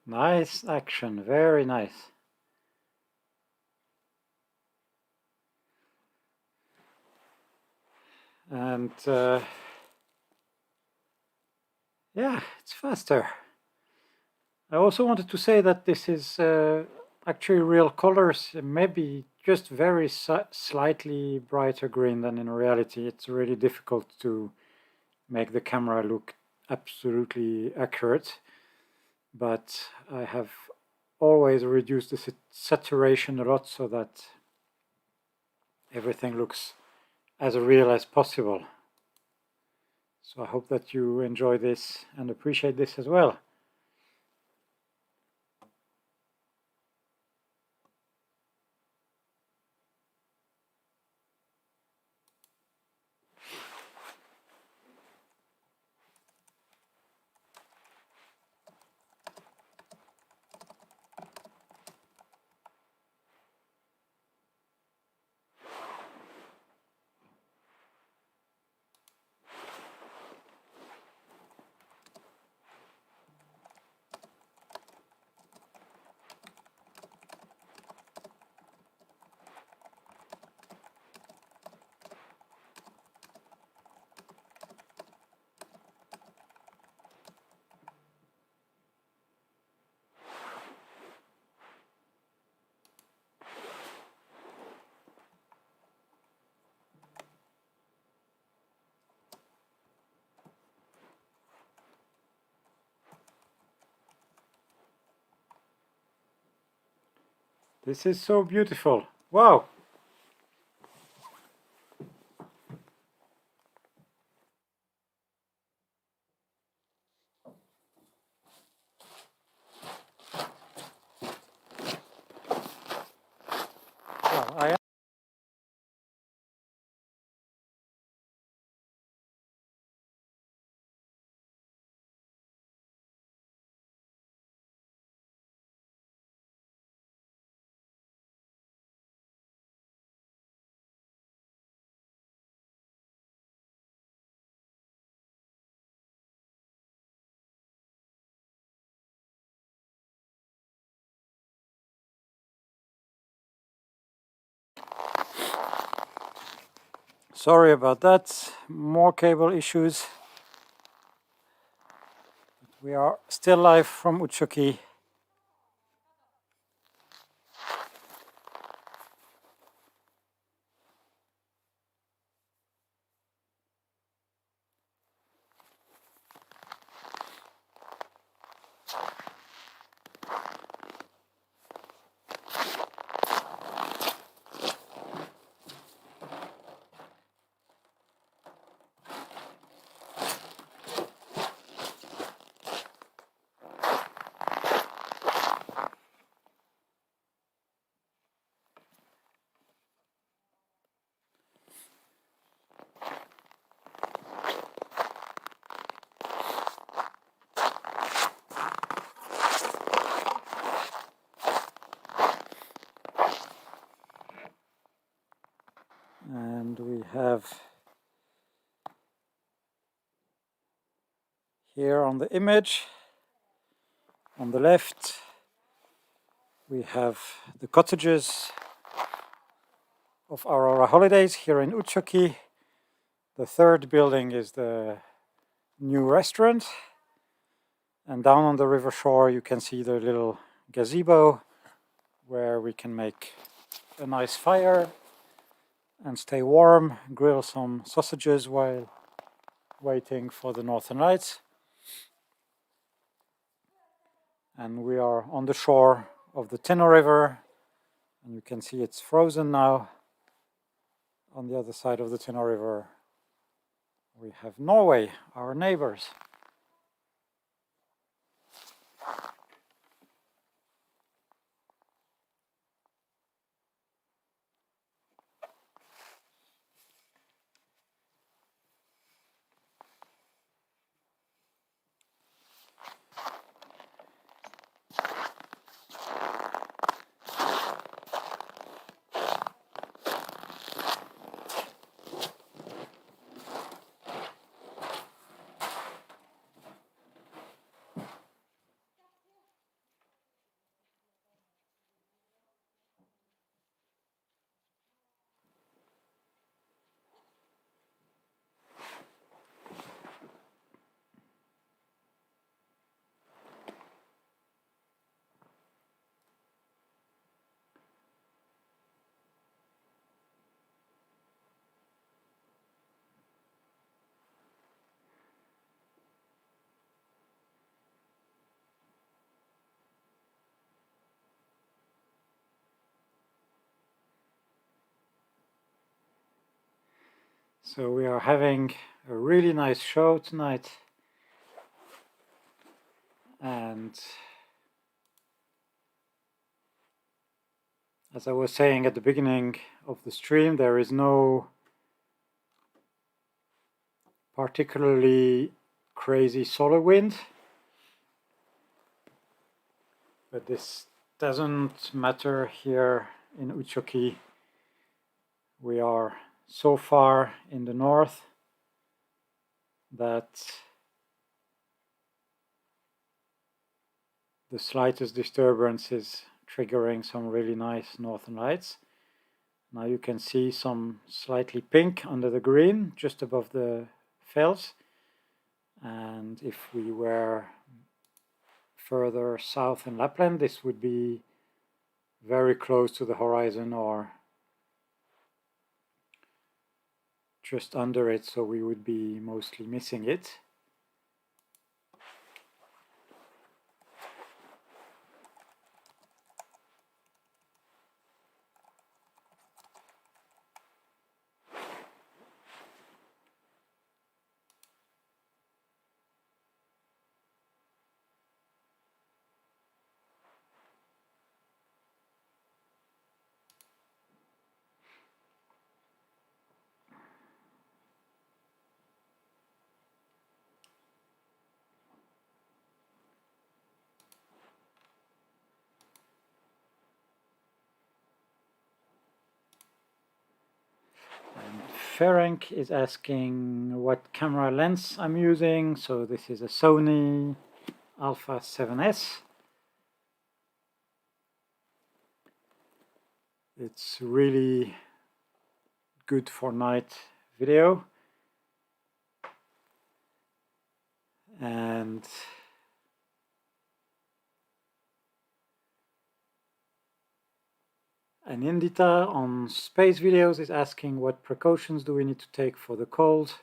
Speaker 1: Nice action, very nice. And yeah, it's faster. I also wanted to say that this is actually real colors, maybe just very slightly brighter green than in reality. It's really difficult to make the camera look absolutely accurate, but I have always reduced the saturation a lot so that everything looks as real as possible. So I hope that you enjoy this and appreciate this as well. This is so beautiful. Wow! Well, I Sorry about that. More cable issues. We are still live from Utsjoki. And we have here on the image, on the left, we have the cottages of Aurora Holidays here in Utsjoki. The third building is the new restaurant. And down on the river shore you can see the little gazebo where we can make a nice fire and stay warm, grill some sausages while waiting for the Northern Lights. And we are on the shore of the Tinno River, and you can see it's frozen now. On the other side of the Tinno River we have Norway, our neighbors. So we are having a really nice show tonight, and as I was saying at the beginning of the stream, there is no particularly crazy solar wind, but this doesn't matter here in Utsjoki. We are so far in the north that the slightest disturbance is triggering some really nice northern lights. Now you can see some slightly pink under the green just above the fells, and if we were further south in Lapland, this would be very close to the horizon or just under it, so we would be mostly missing it. Ferenc is asking what camera lens I'm using. So this is a Sony Alpha 7S. It's really good for night video, and Indita on space videos is asking what precautions do we need to take for the cold.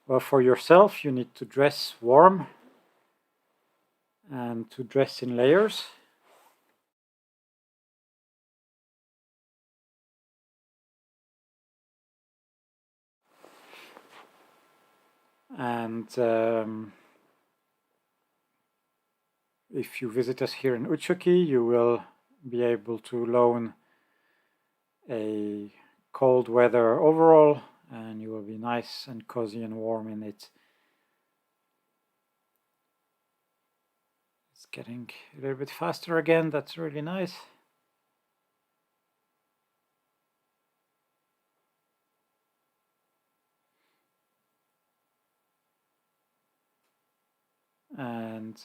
Speaker 1: Well, for yourself you need to dress warm and to dress in layers. And if you visit us here in Utsjoki, you will be able to loan a cold weather overall, and you will be nice and cozy and warm in it. It's getting a little bit faster again. That's really nice. And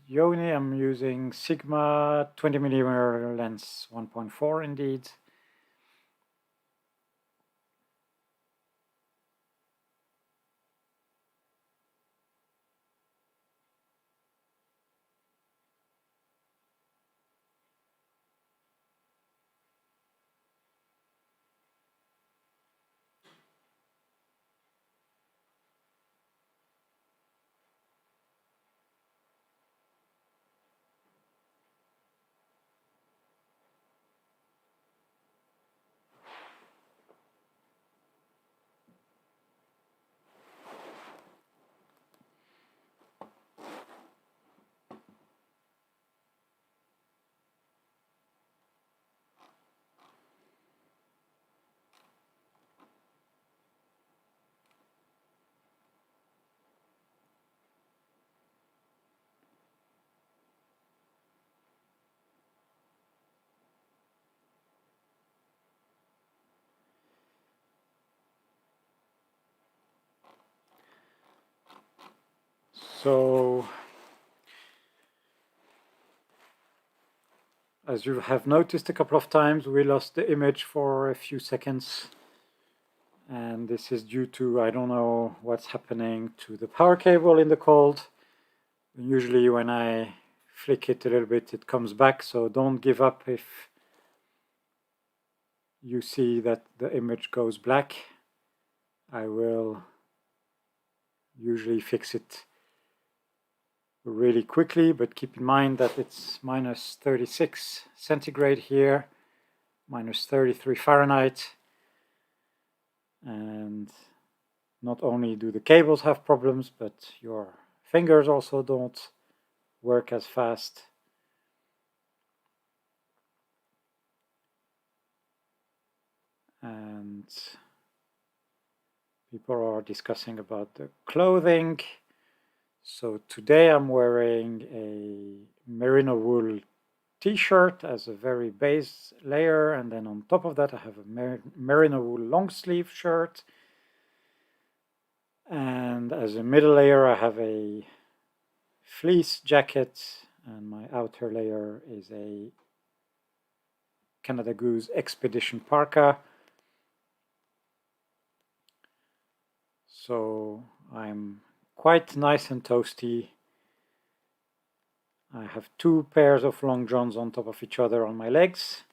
Speaker 1: Yoni, I'm using Sigma 20mm lens 1.4 indeed. So, as you have noticed a couple of times, we lost the image for a few seconds, and this is due to, I don't know what's happening to the power cable in the cold. Usually when I flick it a little bit, it comes back, so don't give up if you see that the image goes black. I will usually fix it really quickly, but keep in mind that it's minus 36 centigrade here, minus 33 Fahrenheit, and not only do the cables have problems, but your fingers also don't work as fast. And people are discussing about the clothing. So today I'm wearing a merino wool t-shirt as a very base layer, and then on top of that I have a merino wool long sleeve shirt, and as a middle layer I have a fleece jacket, and my outer layer is a Canada Goose Expedition parka. So I'm quite nice and toasty. I have two pairs of long johns on top of each other on my legs,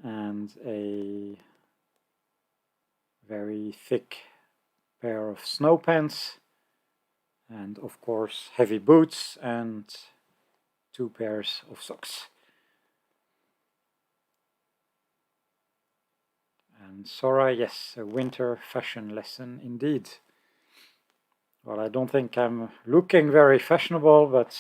Speaker 1: and a very thick pair of snow pants, and of course heavy boots and two pairs of socks. And Sora, yes, a winter fashion lesson indeed. Well, I don't think I'm looking very fashionable, but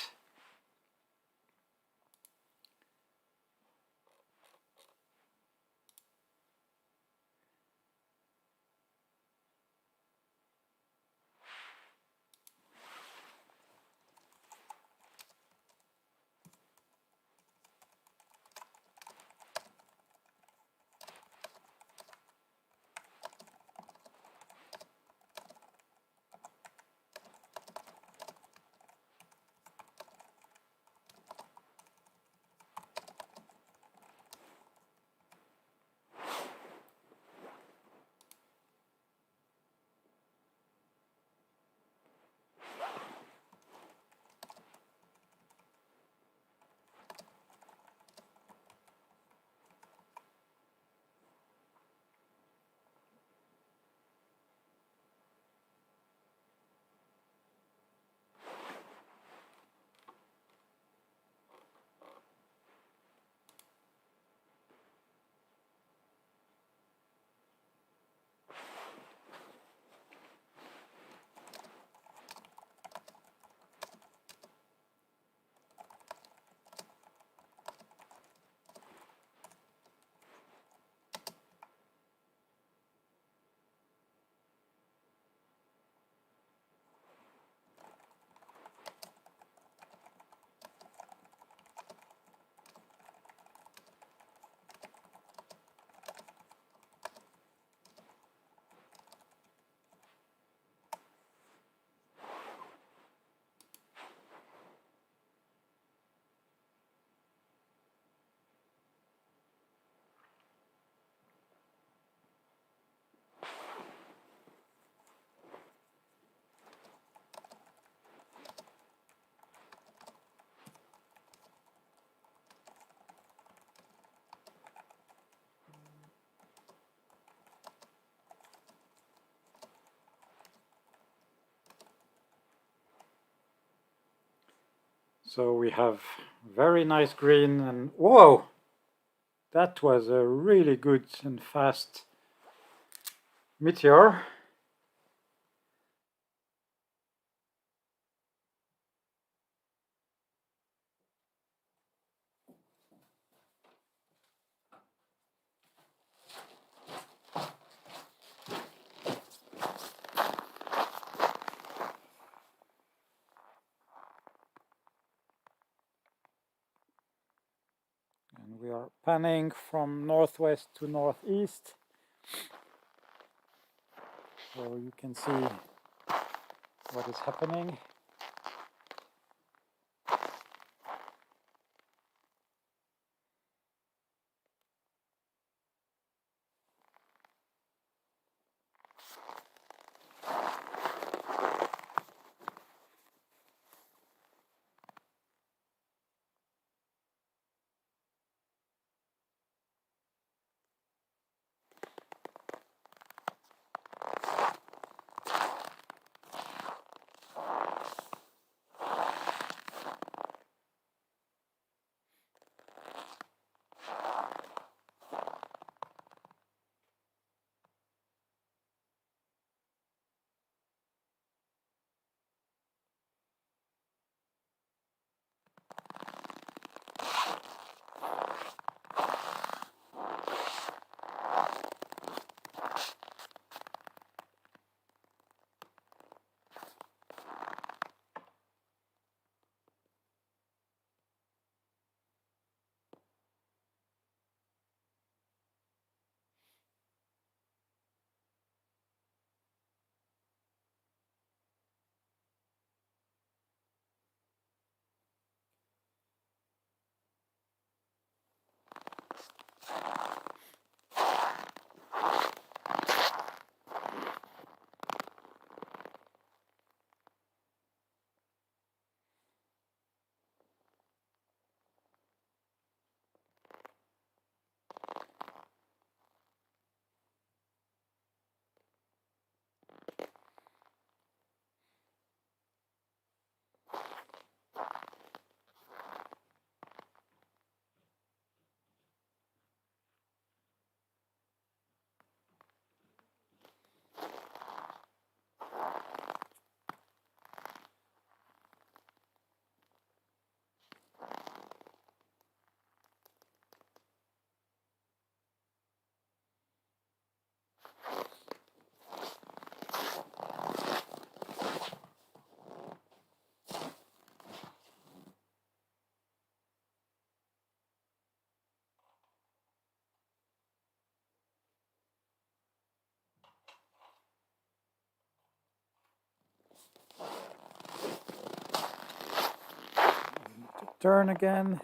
Speaker 1: so we have very nice green, and whoa, that was a really good and fast meteor. And we are panning from northwest to northeast, so you can see what is happening. turn again.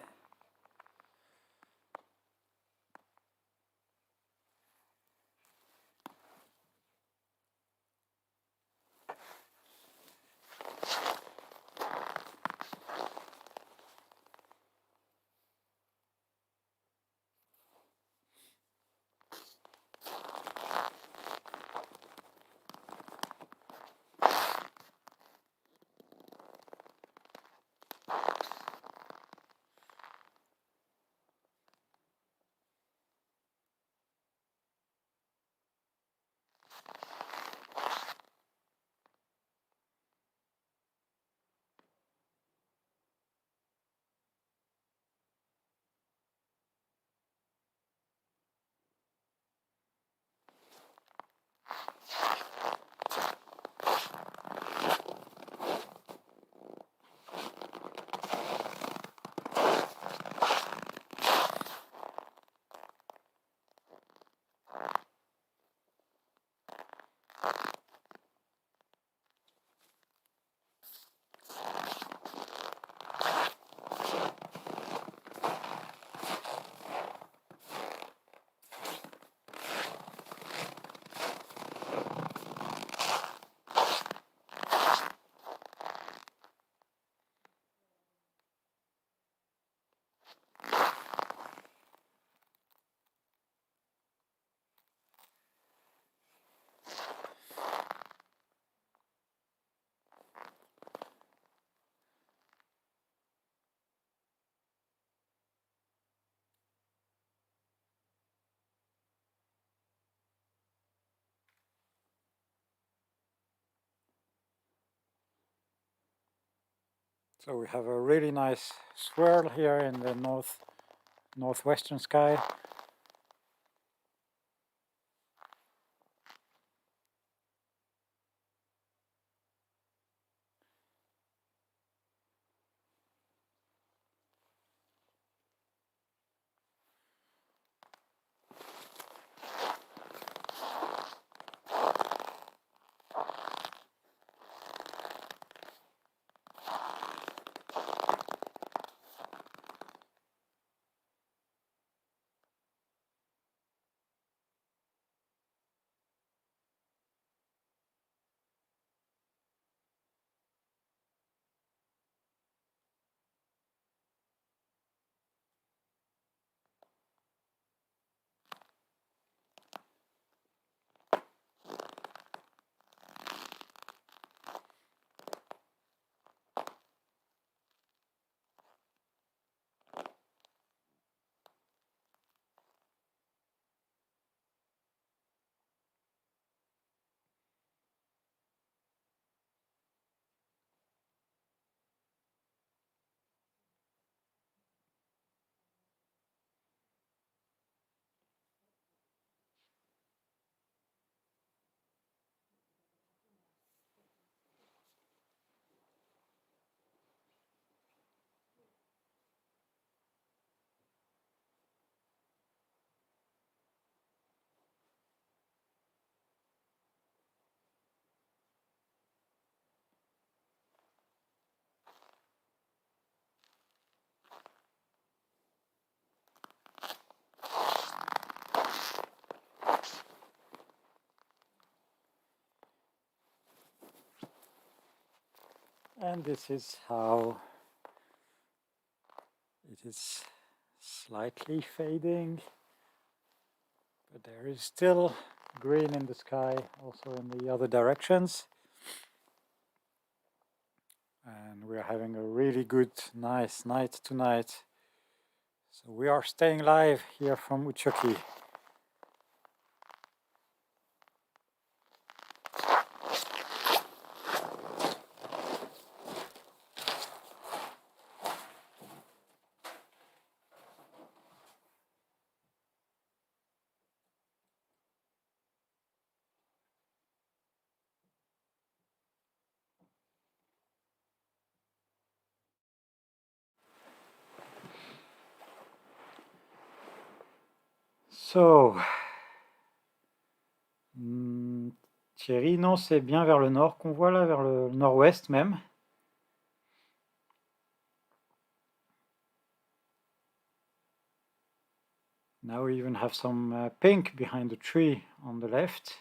Speaker 1: So we have a really nice swirl here in the northwestern sky. And this is how it is slightly fading, but there is still green in the sky, also in the other directions. And we're having a really good, nice night tonight. So we are staying live here from Utsjoki. So, Thierry, non, c'est bien vers le nord qu'on voit là, vers le nord-ouest même. Now we even have some pink behind the tree on the left.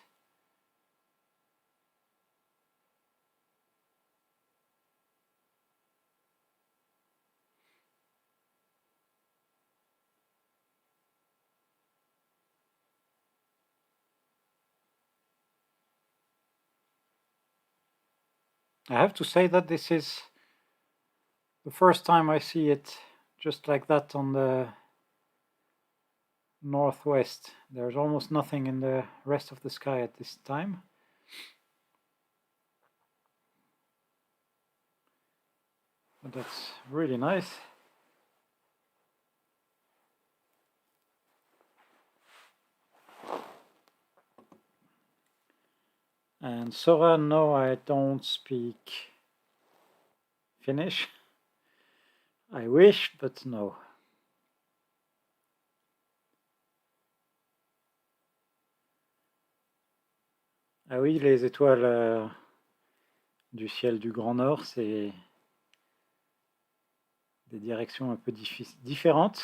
Speaker 1: I have to say that this is the first time I see it just like that on the northwest. There's almost nothing in the rest of the sky at this time. But that's really nice. And Sora, no, I don't speak Finnish. I wish, but no. Ah oui, les étoiles du ciel du Grand Nord, c'est des directions un peu différentes.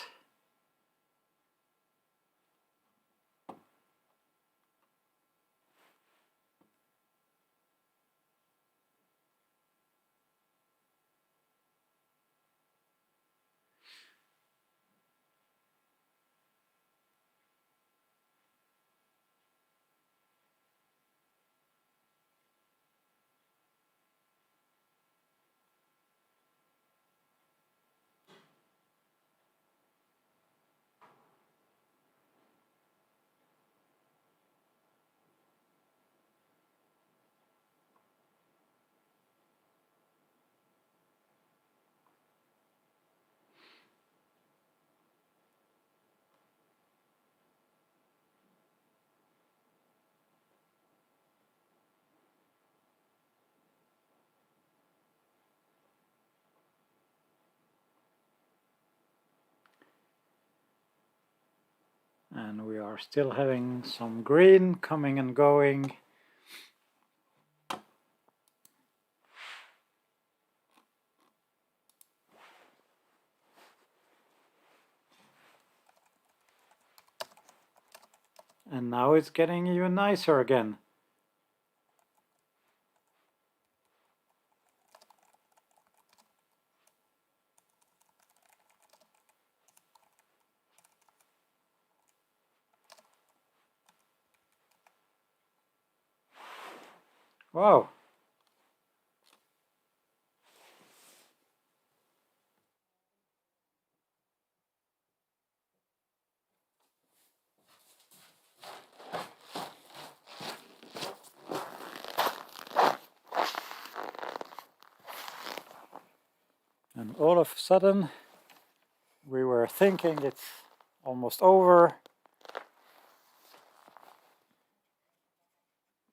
Speaker 1: And we are still having some green coming and going. And now it's getting even nicer again. Wow. And all of a sudden, we were thinking it's almost over,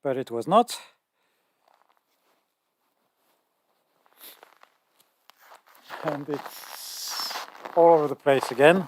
Speaker 1: but it was not. And it's all over the place again.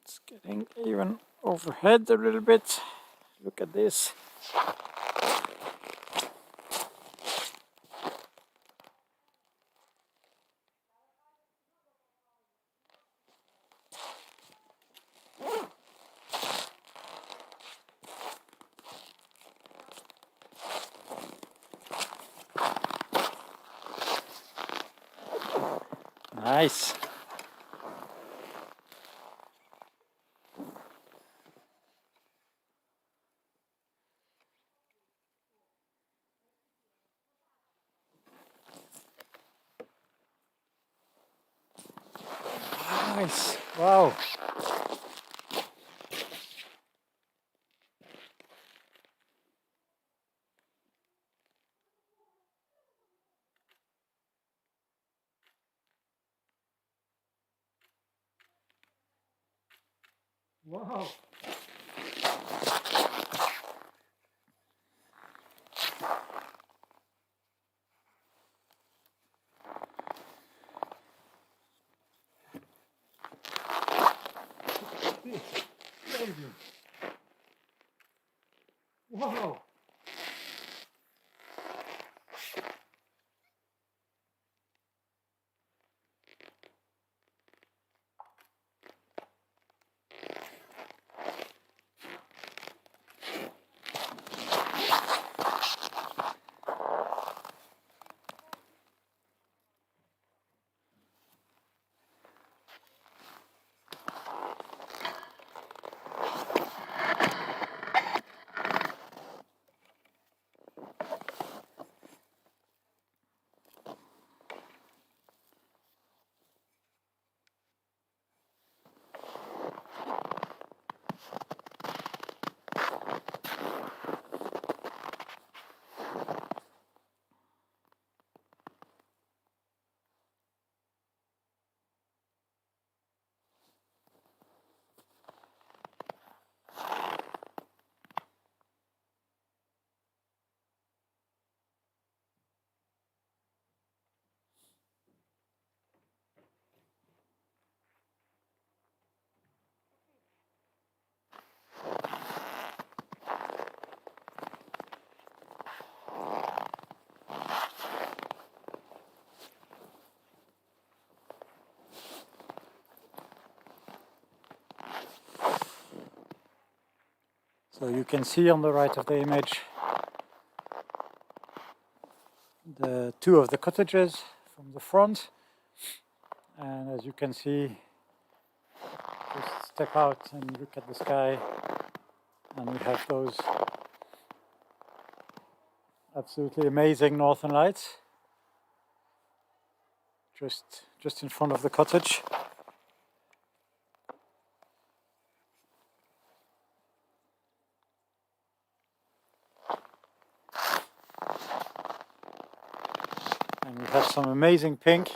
Speaker 1: It's getting even overhead a little bit. Look at this. Nice. Nice. Wow. Wow. Crazy. Wow. So you can see on the right of the image the two of the cottages from the front, and as you can see, just step out and look at the sky and we have those absolutely amazing northern lights just in front of the cottage. And we have some amazing pink.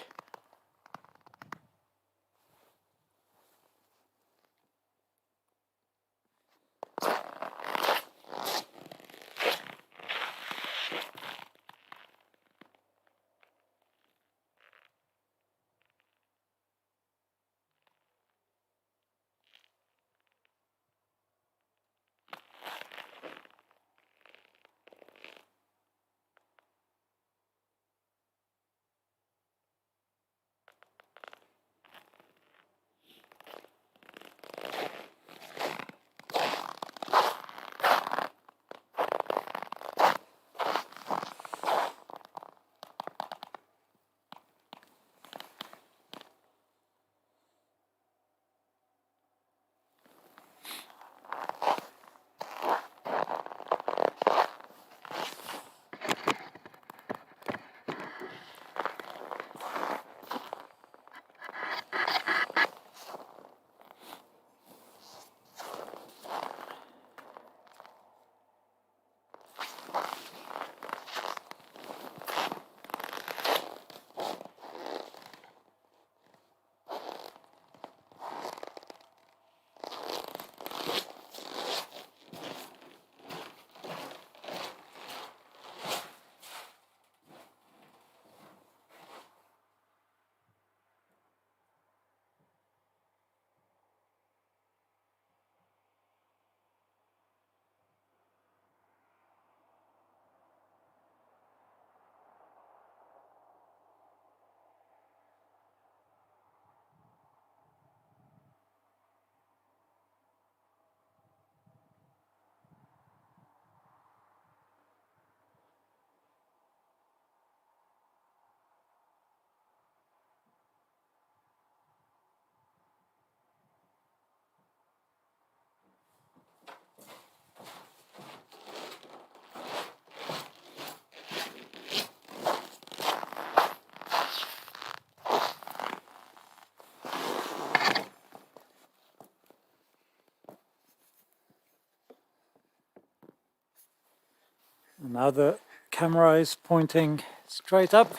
Speaker 1: And now the camera is pointing straight up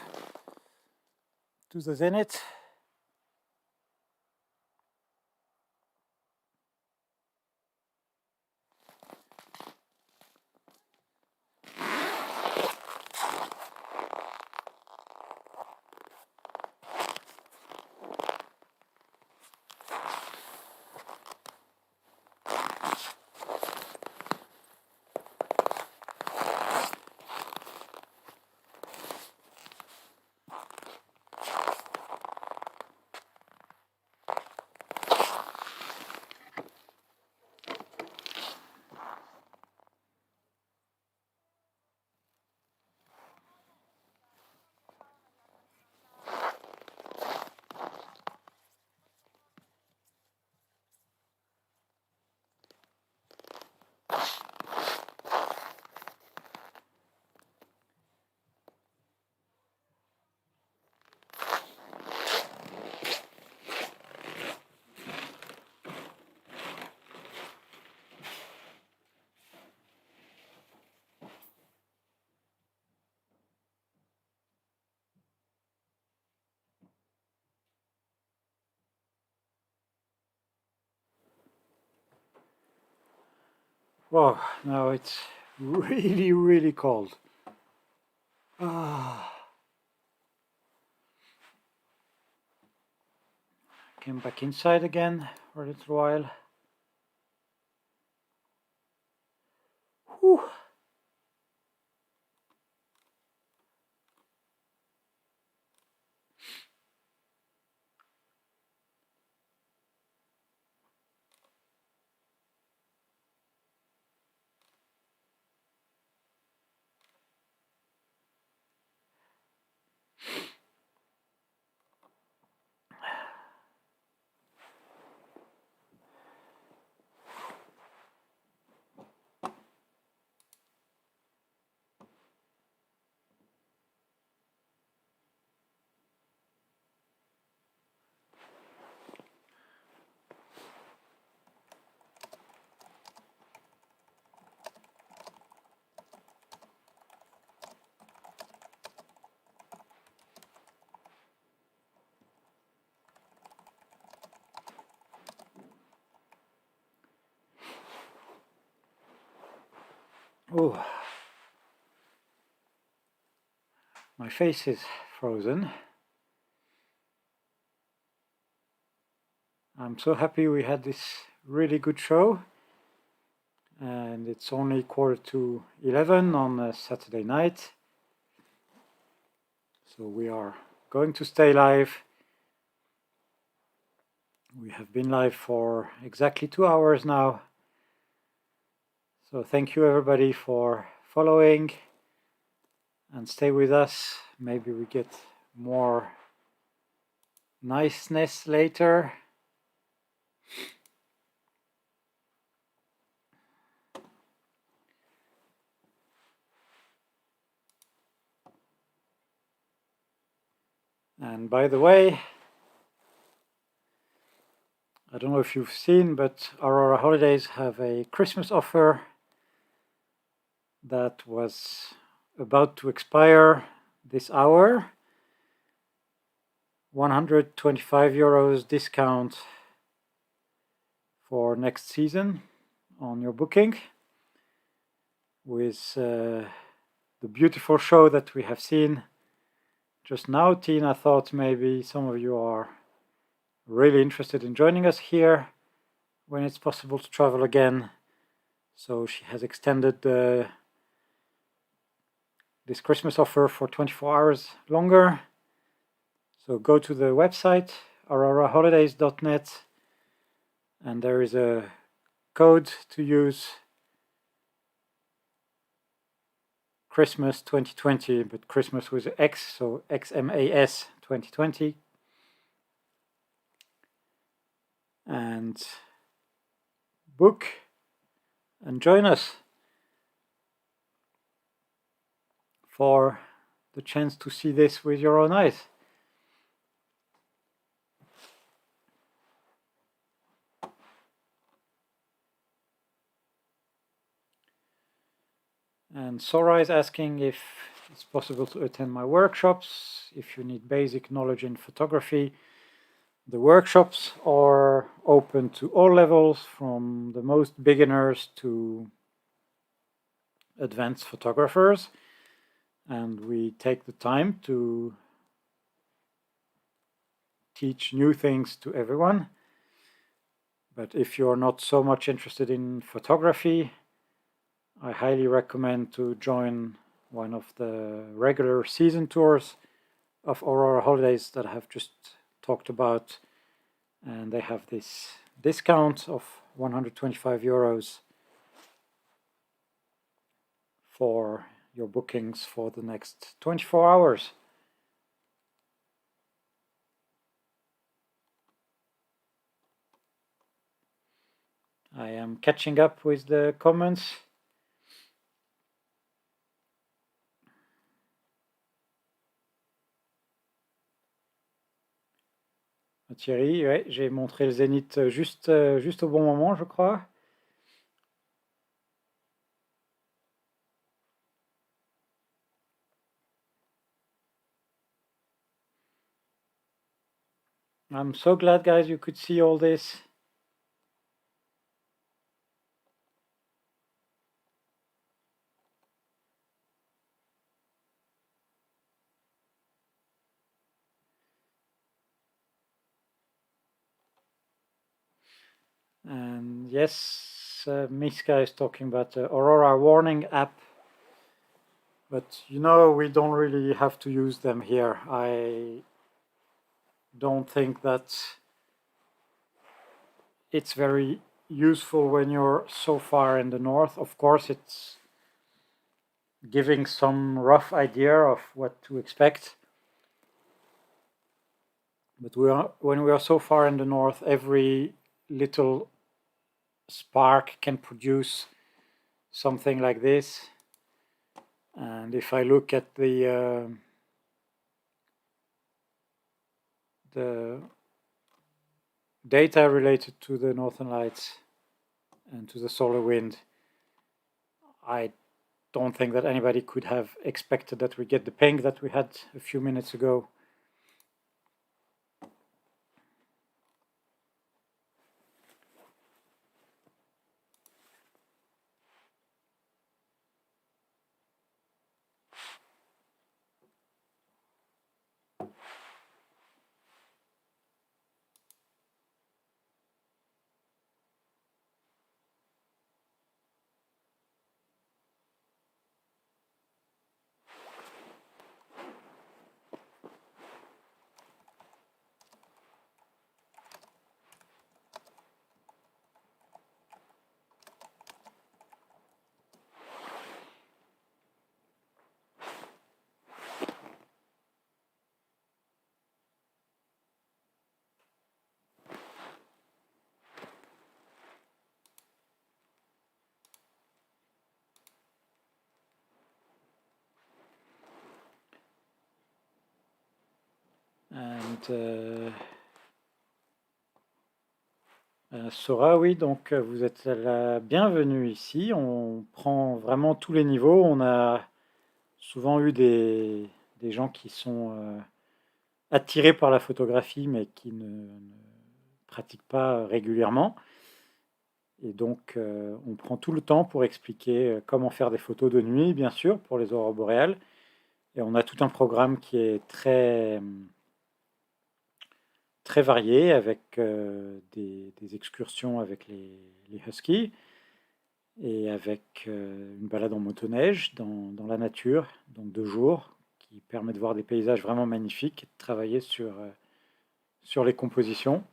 Speaker 1: to the zenith. Whoa, now it's really cold. Came back inside again for a little while. Whew. Oh, my face is frozen. I'm so happy we had this really good show, and it's only 11:15 on a Saturday night, so we are going to stay live. We have been live for exactly 2 hours now, so thank you everybody for following, and stay with us. Maybe we get more niceness later. And by the way, I don't know if you've seen, but Aurora Holidays have a Christmas offer that was about to expire this hour. €125 discount for next season on your booking, with the beautiful show that we have seen just now. Tina thought maybe some of you are really interested in joining us here when it's possible to travel again, so she has extended this Christmas offer for 24 hours longer. So go to the website auroraholidays.net, and there is a code to use, Christmas 2020, but Christmas with an X, so XMAS 2020. And book and join us for the chance to see this with your own eyes. And Sora is asking if it's possible to attend my workshops, if you need basic knowledge in photography. The workshops are open to all levels, from the most beginners to advanced photographers, and we take the time to teach new things to everyone. But if you're not so much interested in photography, I highly recommend to join one of the regular season tours of Aurora Holidays that I have just talked about, and they have this discount of 125 euros for your bookings for the next 24 hours. I am catching up with the comments. Thierry, ouais, j'ai montré le zénith juste au bon moment, je crois. I'm so glad, guys, you could see all this. And yes, Miska is talking about the Aurora warning app, but you know, we don't really have to use them here. I don't think that it's very useful when you're so far in the north. Of course, it's giving some rough idea of what to expect. But when we are so far in the north, every little spark can produce something like this. And if I look at the data related to the northern lights and to the solar wind, I don't think that anybody could have expected that we get the ping that we had a few minutes ago. And Sora, oui, donc vous êtes la bienvenue ici. On prend vraiment tous les niveaux. On a souvent eu des gens qui sont attirés par la photographie, mais qui ne pratiquent pas régulièrement. Et donc, on prend tout le temps pour expliquer comment faire des photos de nuit, bien sûr, pour les aurores boréales. Et on a tout un programme qui est très varié, avec des excursions avec les huskies et avec une balade en motoneige dans la nature, donc 2 jours, qui permet de voir des paysages vraiment magnifiques et de travailler sur les compositions.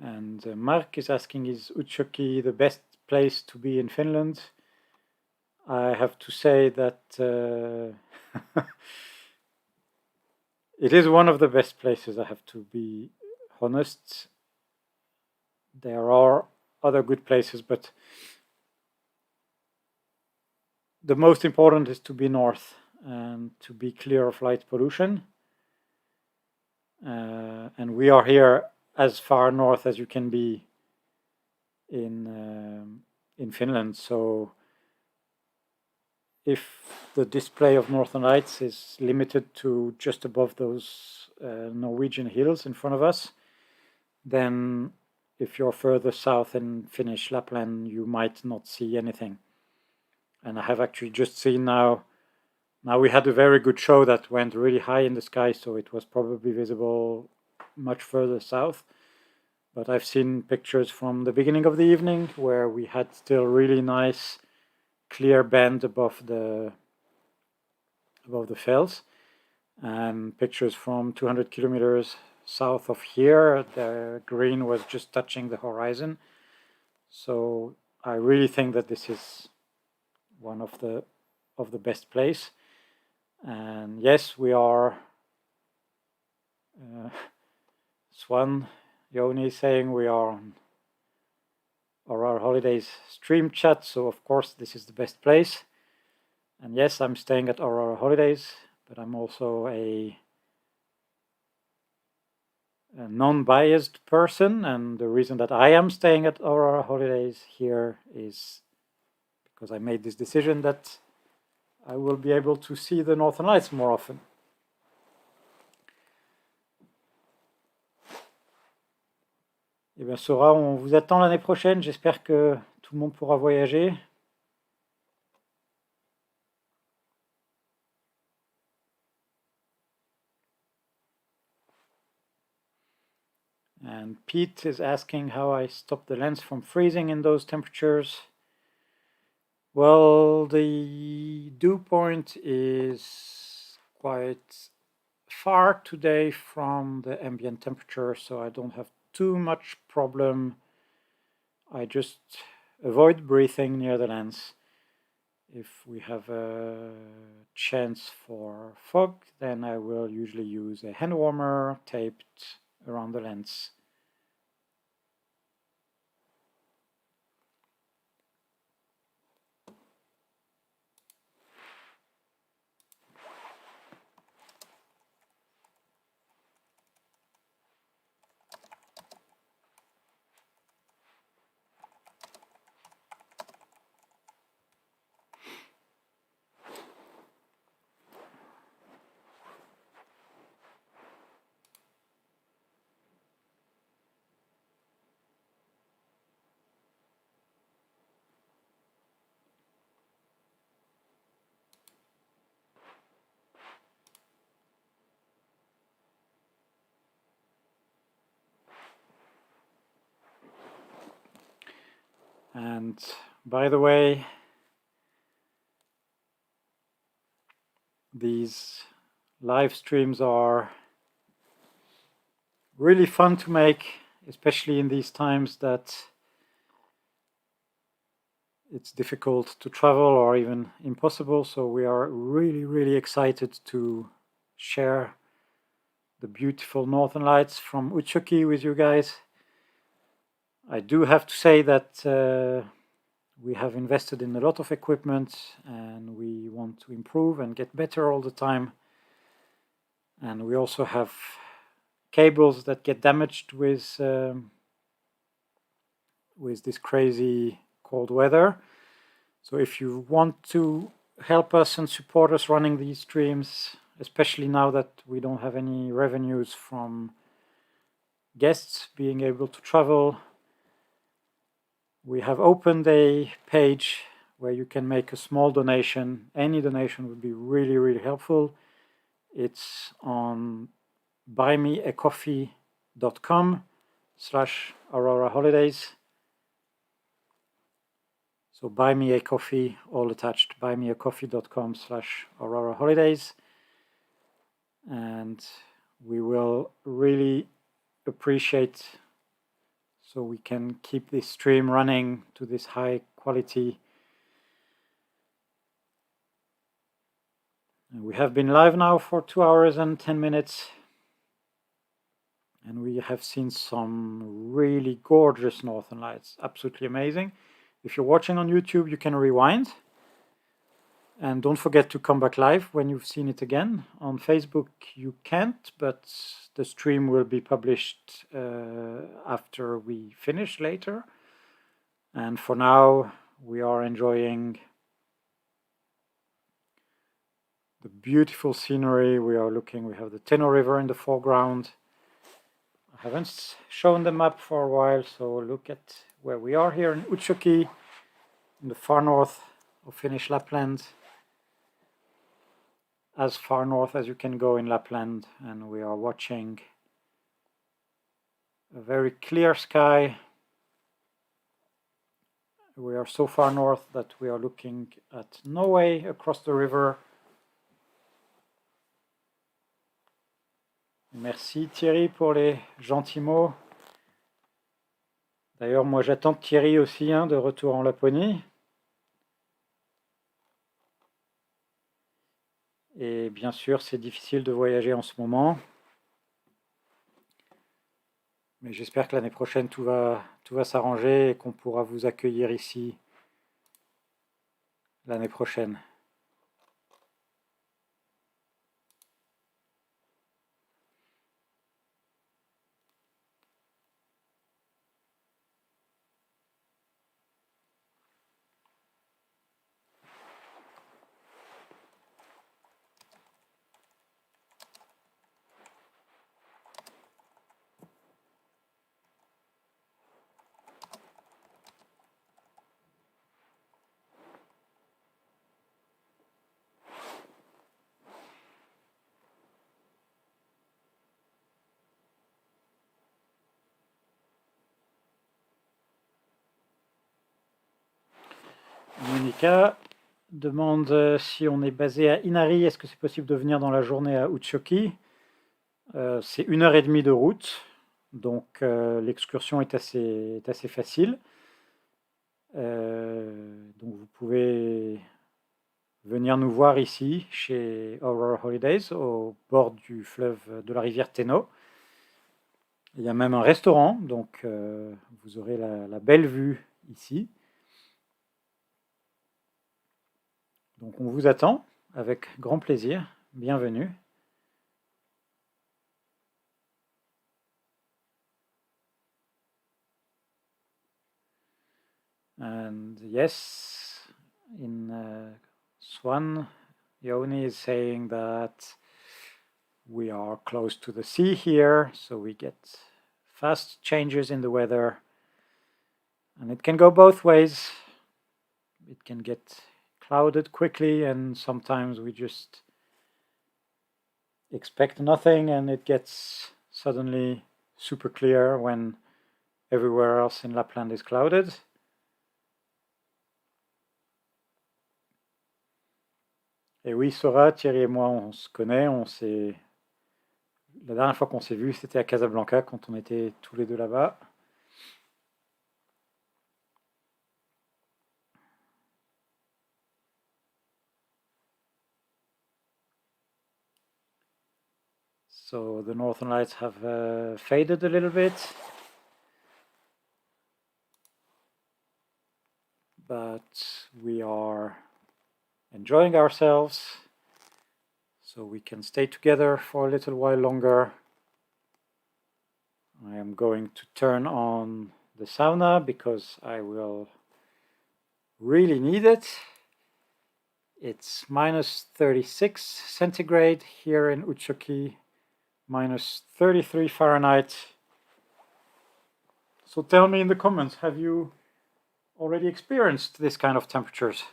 Speaker 1: And Mark is asking, is Utsjoki the best place to be in Finland? I have to say that it is one of the best places, I have to be honest. There are other good places, but the most important is to be north and to be clear of light pollution. And we are here as far north as you can be in Finland. So if the display of Northern Lights is limited to just above those Norwegian hills in front of us, then if you're further south in Finnish Lapland, you might not see anything. And I have actually just seen now we had a very good show that went really high in the sky, so it was probably visible much further south. But I've seen pictures from the beginning of the evening where we had still really nice clear band above the fells, and pictures from 200 kilometers south of here, the green was just touching the horizon. So I really think that this is one of the best place. And yes, we are Swan Yoni saying we are on Aurora Holidays stream chat, so of course this is the best place. And yes, I'm staying at Aurora Holidays, but I'm also a non-biased person, and the reason that I am staying at Aurora Holidays here is because I made this decision that I will be able to see the Northern Lights more often. Eh bien, Sora, on vous attend l'année prochaine. J'espère que tout le monde pourra voyager. And Pete is asking how I stop the lens from freezing in those temperatures. Well, the dew point is quite far today from the ambient temperature, so I don't have too much problem. I just avoid breathing near the lens. If we have a chance for fog, then I will usually use a hand warmer taped around the lens. And by the way, these live streams are really fun to make, especially in these times that it's difficult to travel or even impossible. So we are really excited to share the beautiful Northern Lights from Utsjoki with you guys. I do have to say that we have invested in a lot of equipment and we want to improve and get better all the time. And we also have cables that get damaged with this crazy cold weather. So if you want to help us and support us running these streams, especially now that we don't have any revenues from guests being able to travel, we have opened a page where you can make a small donation. Any donation would be really helpful. It's on buymeacoffee.com/Aurora Holidays. So buy me a coffee, all attached, buymeacoffee.com/Aurora Holidays. And we will really appreciate, so we can keep this stream running to this high quality. And we have been live now for 2 hours and 10 minutes. And we have seen some really gorgeous Northern Lights, absolutely amazing. If you're watching on YouTube, you can rewind. And don't forget to come back live when you've seen it again. On Facebook you can't, but the stream will be published after we finish later. And for now, we are enjoying the beautiful scenery. We have the Tenno River in the foreground. I haven't shown the map for a while, so look at where we are here in Utsjoki, in the far north of Finnish Lapland. As far north as you can go in Lapland, and we are watching a very clear sky. We are so far north that we are looking at Norway across the river. Merci Thierry pour les gentils mots. D'ailleurs, moi j'attends Thierry aussi, de retour en Laponie. Et bien sûr, c'est difficile de voyager en ce moment. Mais j'espère que l'année prochaine, tout va s'arranger et qu'on pourra vous accueillir ici l'année prochaine. Monica demande si on est basé à Inari, est-ce que c'est possible de venir dans la journée à Utsjoki? C'est 1h30 de route, donc l'excursion est assez facile. Donc vous pouvez venir nous voir ici, chez Aurora Holidays, au bord du fleuve de la rivière Tenno. Il y a même un restaurant, donc vous aurez la belle vue ici. Donc on vous attend avec grand plaisir. Bienvenue. And yes, in Swan, Yoni is saying that we are close to the sea here, so we get fast changes in the weather. And it can go both ways. It can get clouded quickly, and sometimes we just expect nothing and it gets suddenly super clear when everywhere else in Lapland is clouded. Et oui, Sora, Thierry et moi, on se connaît, la dernière fois qu'on s'est vu, c'était à Casablanca quand on était tous les deux là-bas. So the northern lights have faded a little bit, but we are enjoying ourselves, so we can stay together for a little while longer. I am going to turn on the sauna because I will really need it. It's minus 36 centigrade here in Utsjoki, minus 33 Fahrenheit. So tell me in the comments, have you already experienced this kind of temperatures?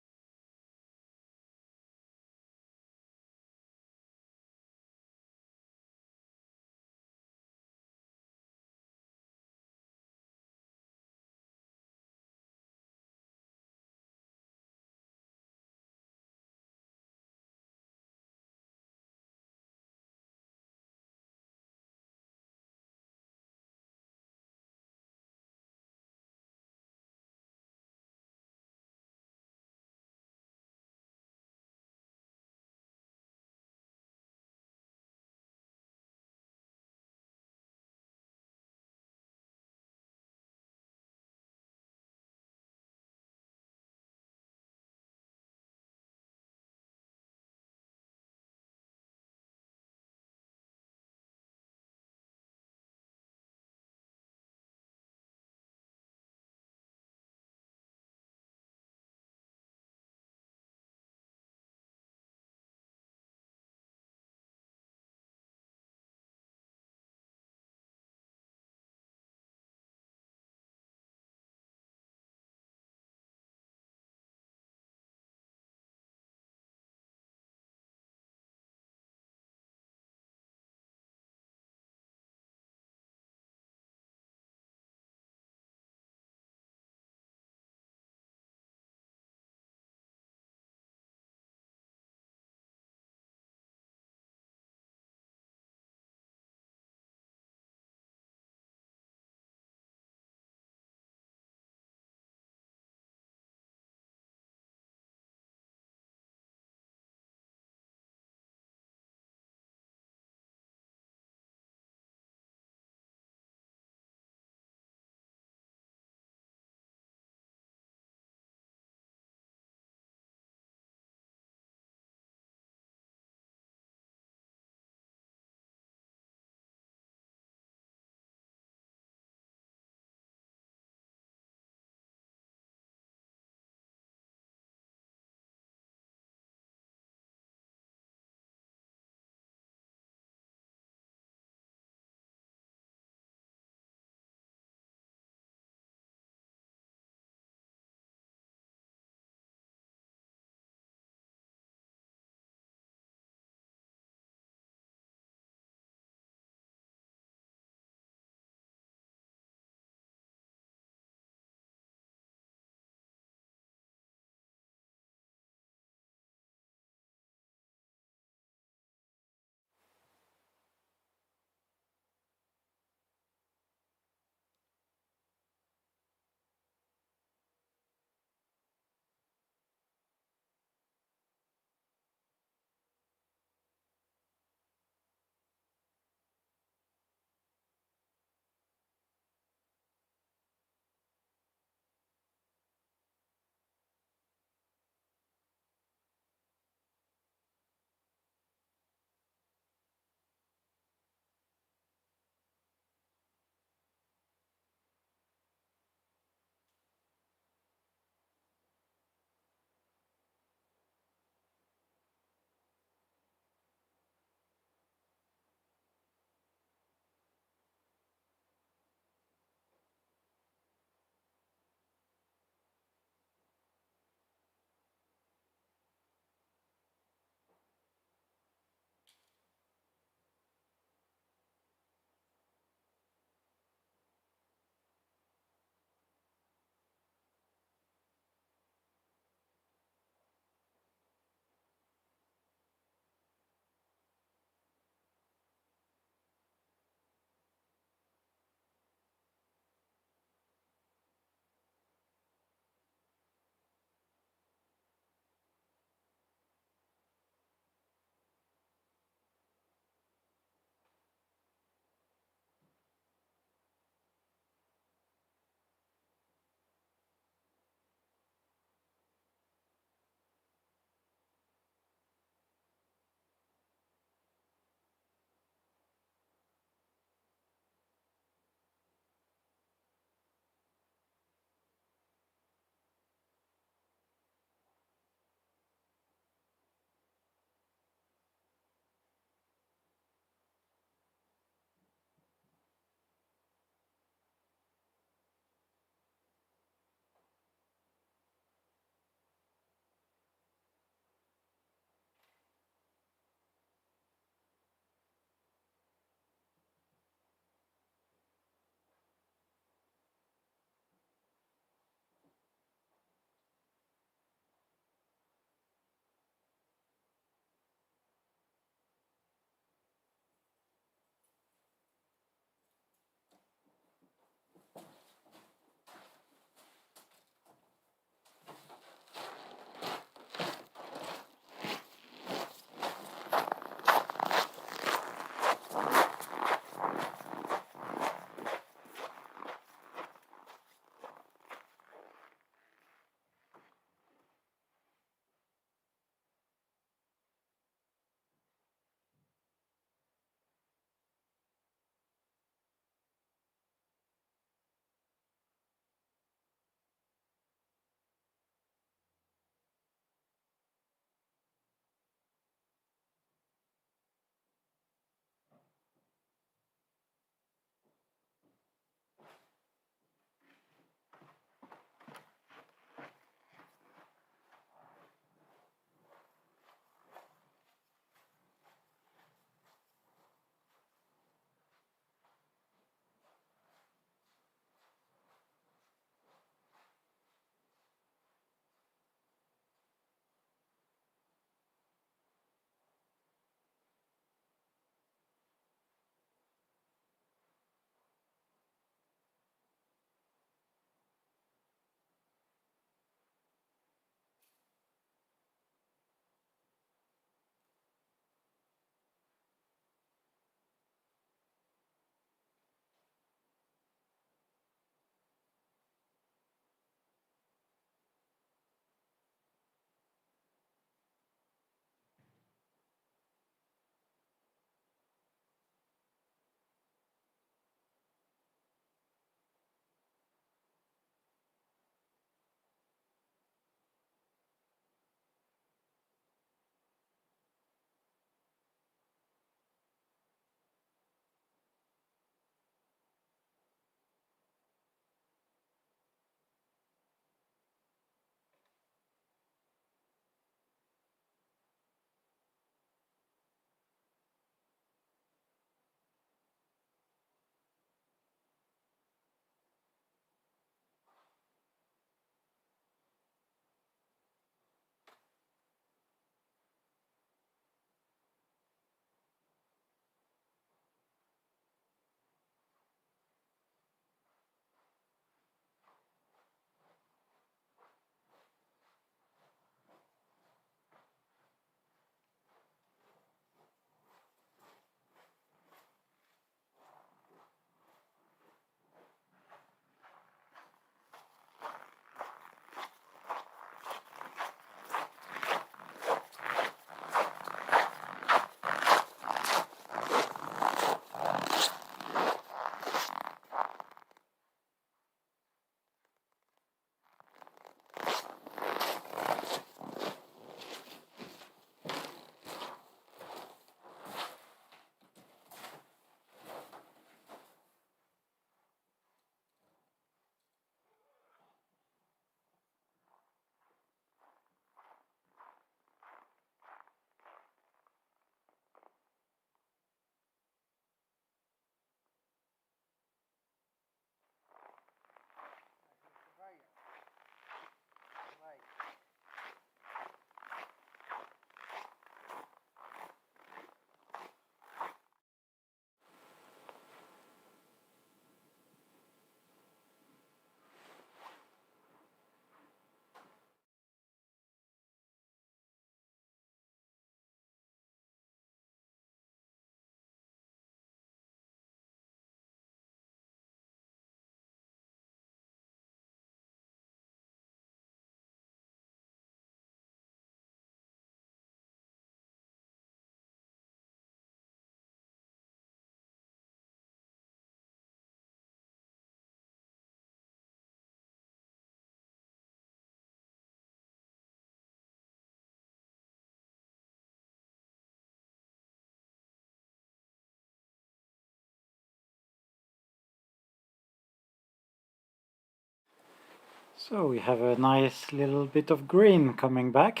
Speaker 1: So we have a nice little bit of green coming back.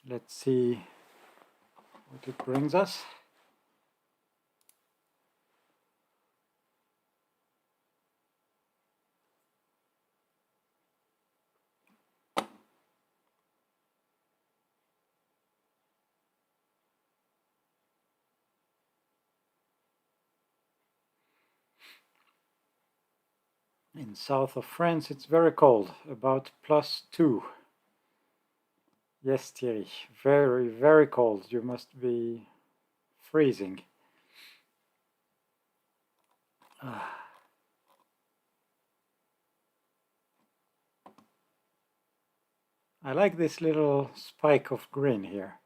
Speaker 1: Let's see what it brings us. In south of France it's very cold, about +2. Yes, Thierry, very, very cold. You must be freezing. I like this little spike of green here.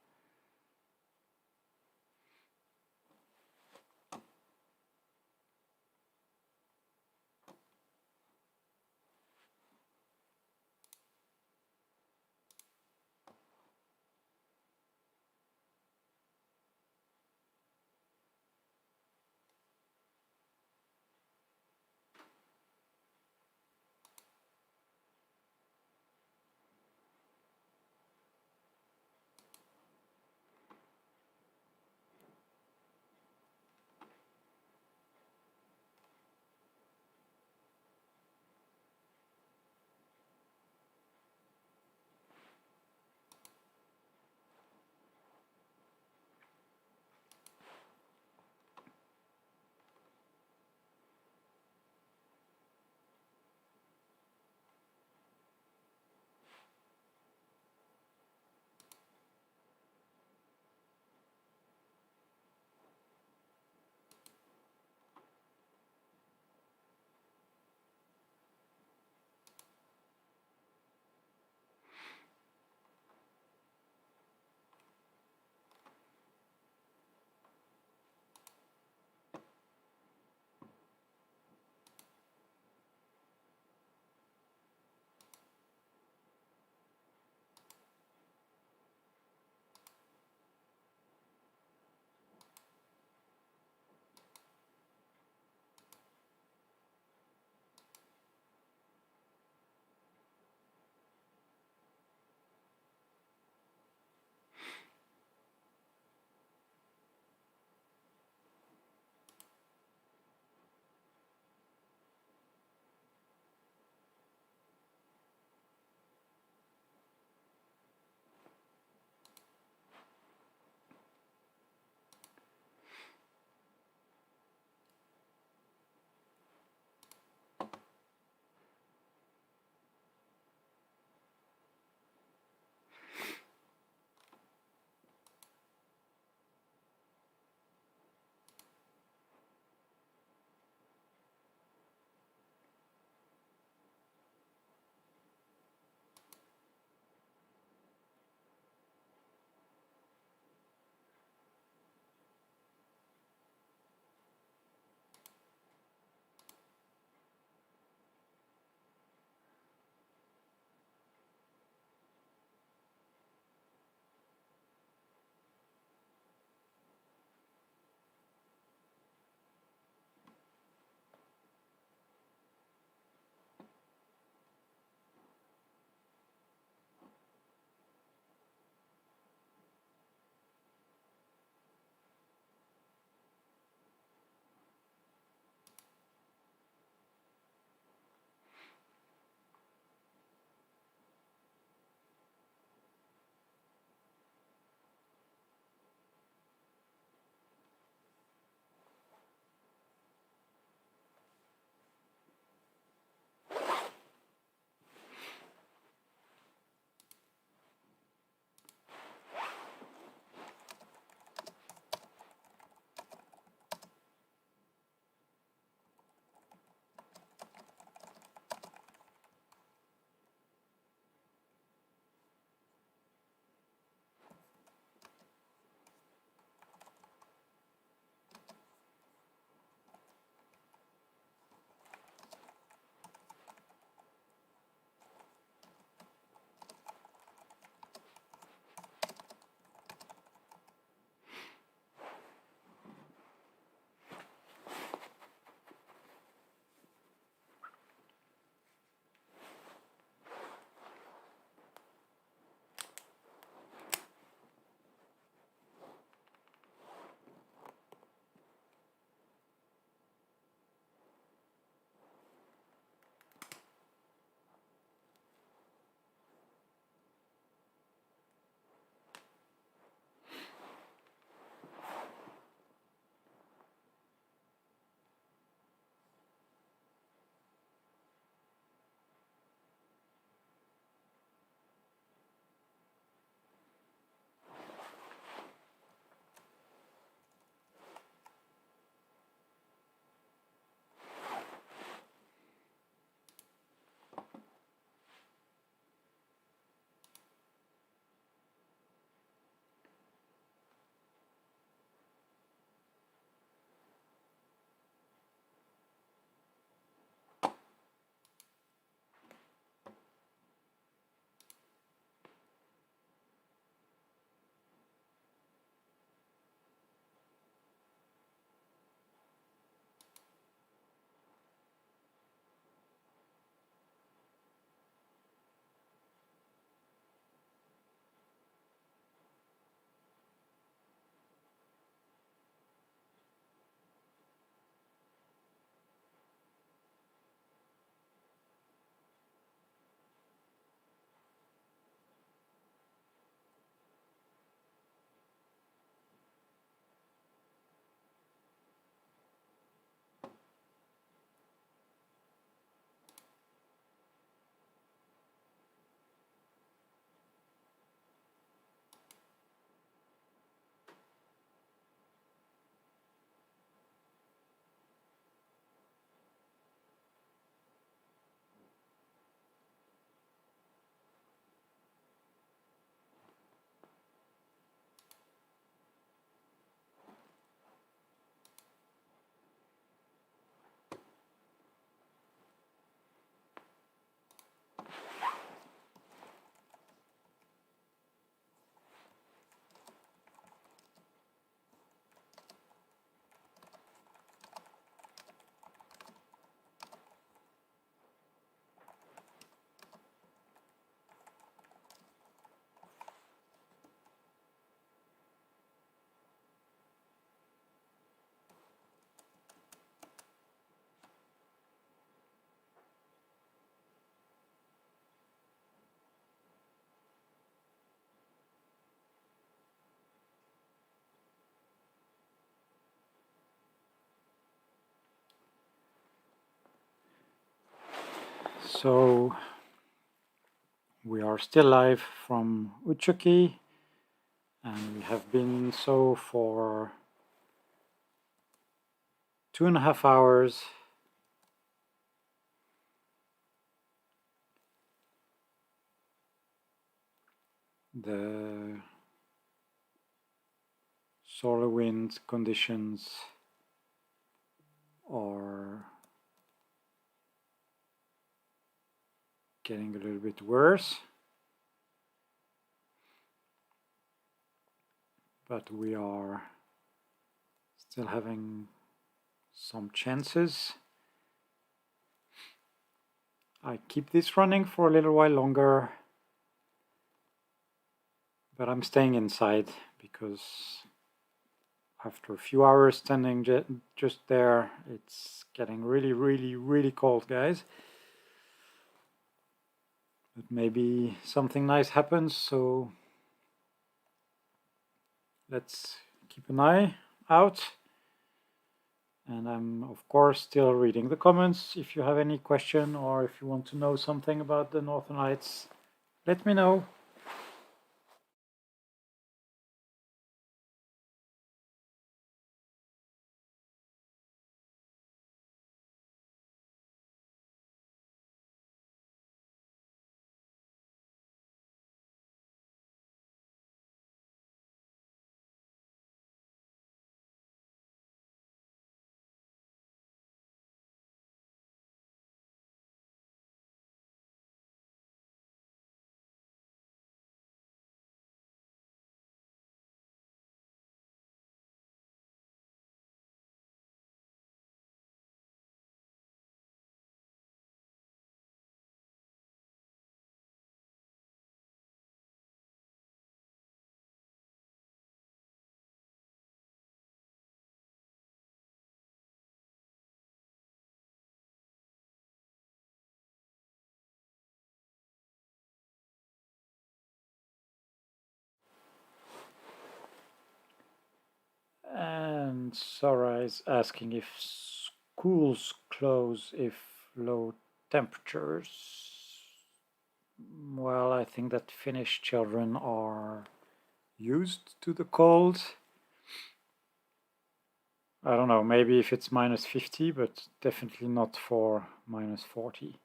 Speaker 1: So we are still live from Utsjoki, and we have been so for 2.5 hours. The solar wind conditions are getting a little bit worse, but we are still having some chances. I keep this running for a little while longer, but I'm staying inside because after a few hours standing just there, it's getting really cold, guys. But maybe something nice happens, so let's keep an eye out. And I'm of course still reading the comments. If you have any question or if you want to know something about the Northern Lights, let me know. And Sarah is asking if schools close if low temperatures. Well, I think that Finnish children are used to the cold. I don't know, maybe if it's -50, but definitely not for -40.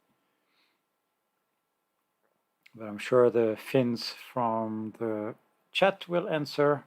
Speaker 1: But I'm sure the Finns from the chat will answer.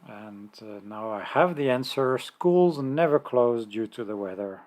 Speaker 1: And now I have the answer. Schools never close due to the weather.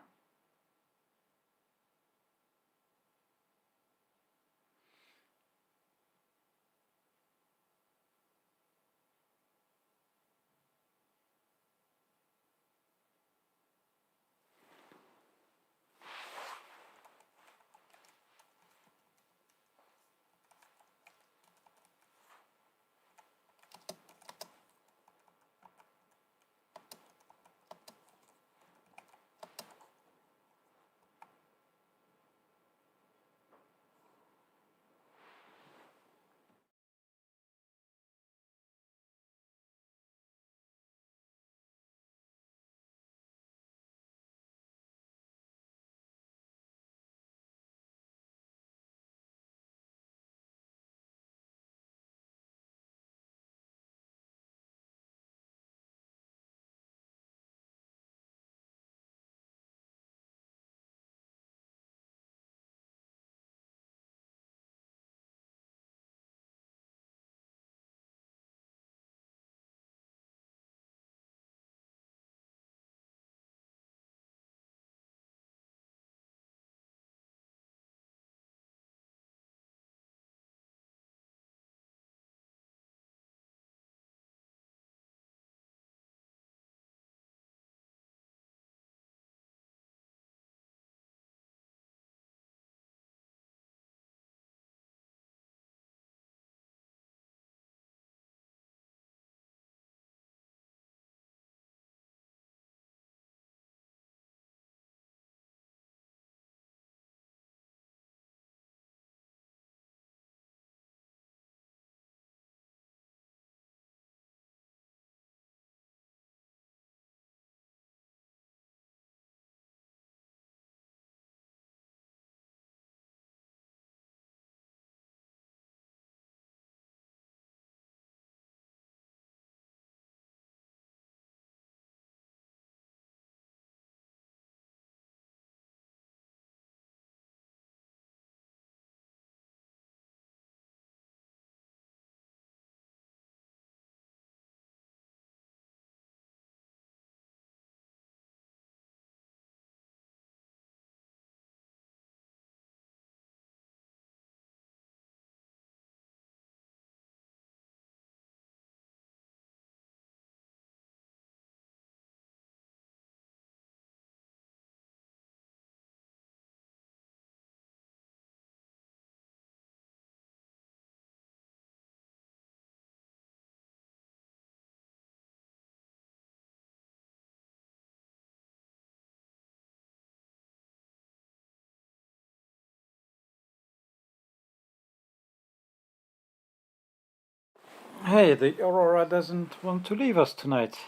Speaker 1: Hey, the aurora doesn't want to leave us tonight.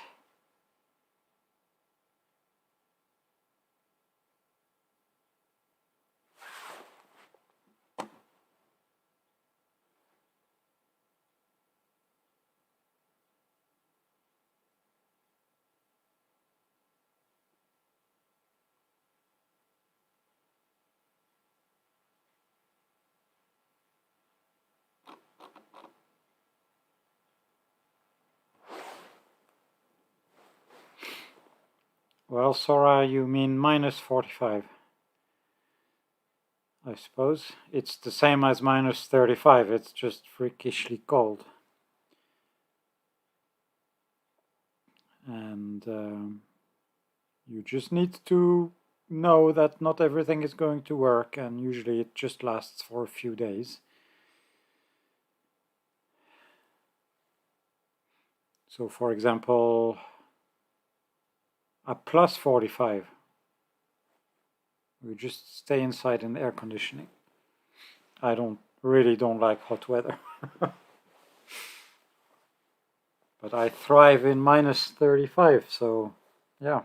Speaker 1: Well, Sora, you mean minus 45. I suppose. It's the same as minus 35, it's just freakishly cold. And you just need to know that not everything is going to work, and usually it just lasts for a few days. So for example, a plus 45, we just stay inside in air conditioning. I really don't like hot weather. But I thrive in minus 35, so yeah.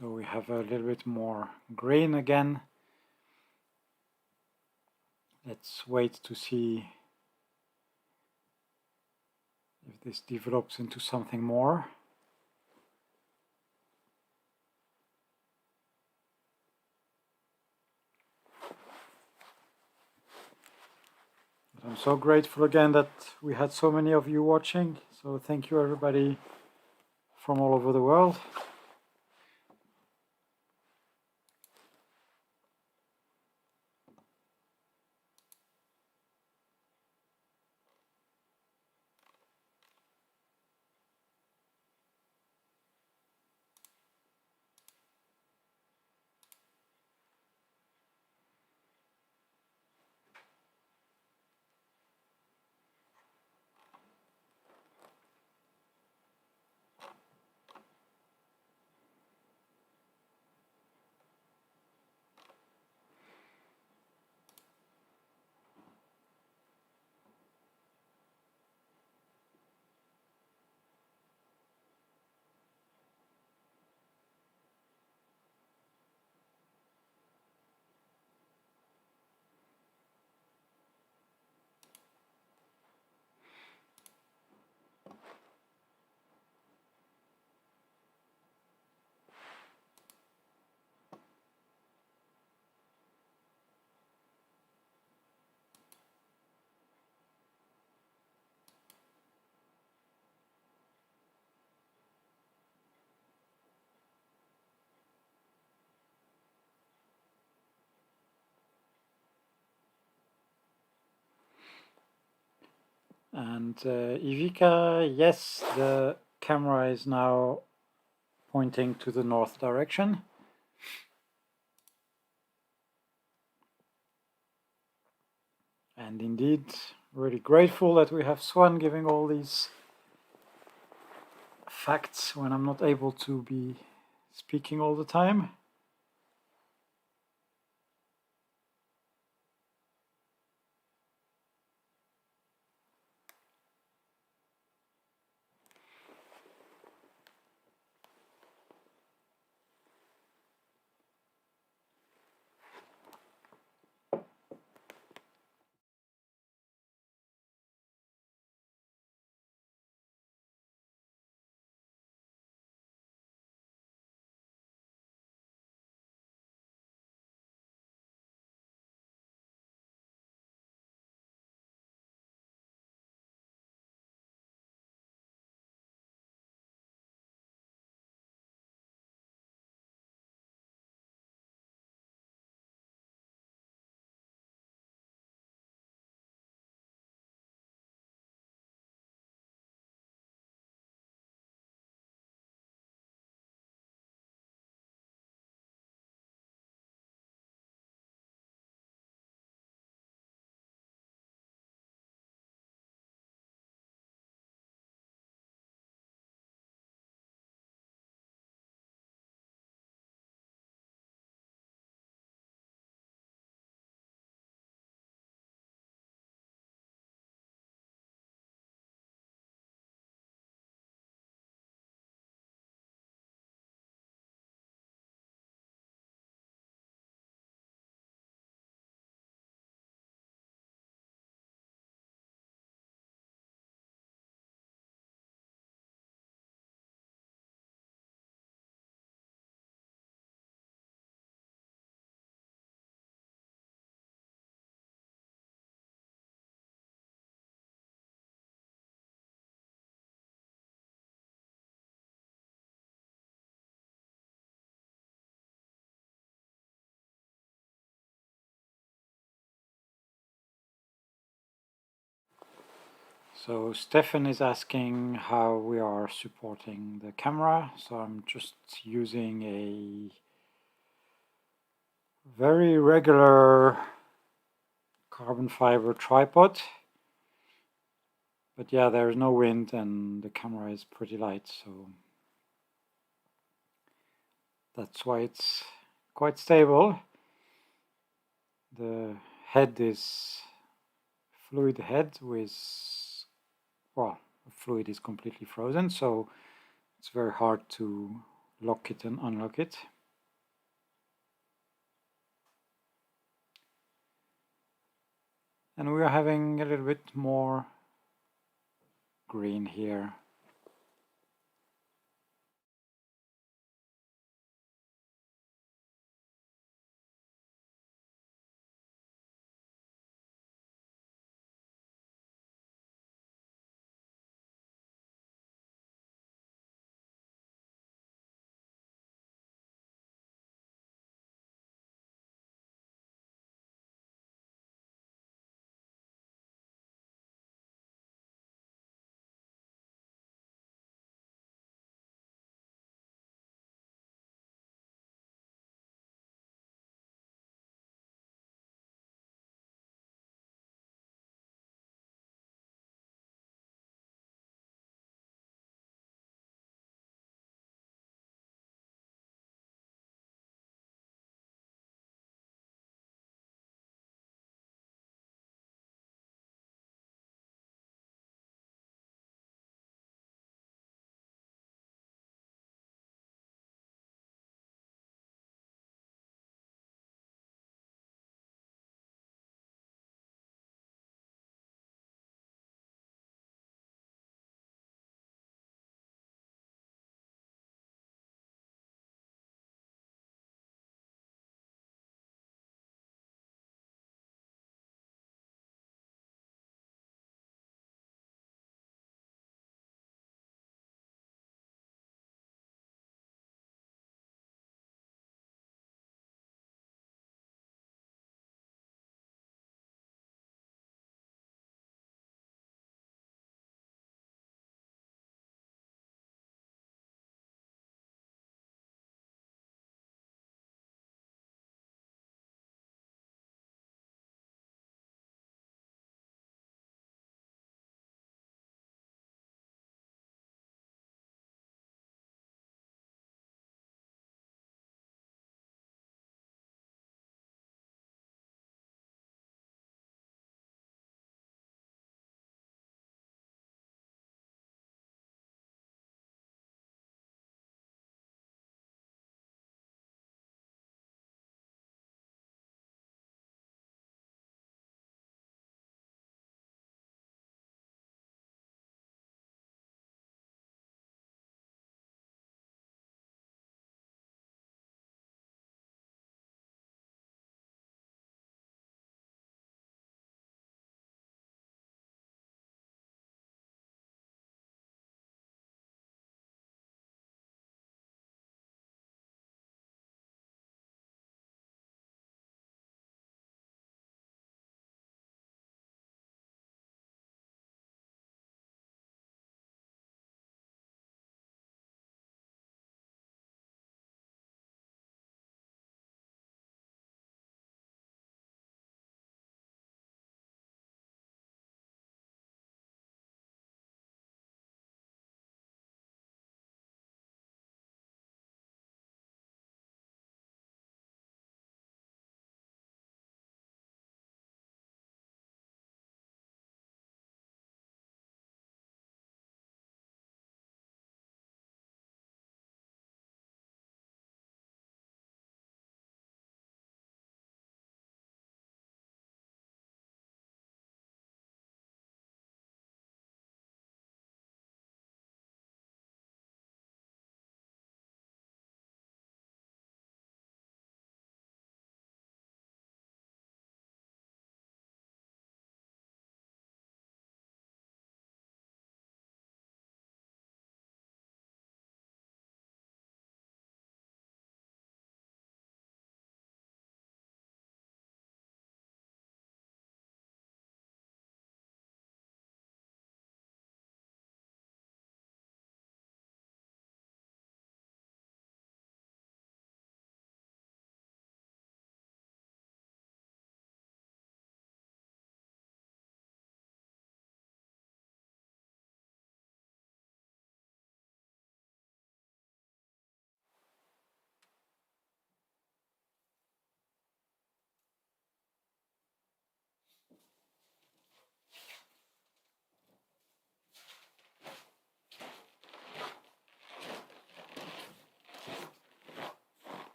Speaker 1: So we have a little bit more green again. Let's wait to see if this develops into something more. I'm so grateful again that we had so many of you watching. So thank you everybody from all over the world. And Ivica, yes, the camera is now pointing to the north direction. And indeed, really grateful that we have Swan giving all these facts when I'm not able to be speaking all the time. So Stefan is asking how we are supporting the camera. So I'm just using a very regular carbon fiber tripod. But yeah, there's no wind and the camera is pretty light, so that's why it's quite stable. The head is fluid head with, well, the fluid is completely frozen, so it's very hard to lock it and unlock it. And we are having a little bit more green here.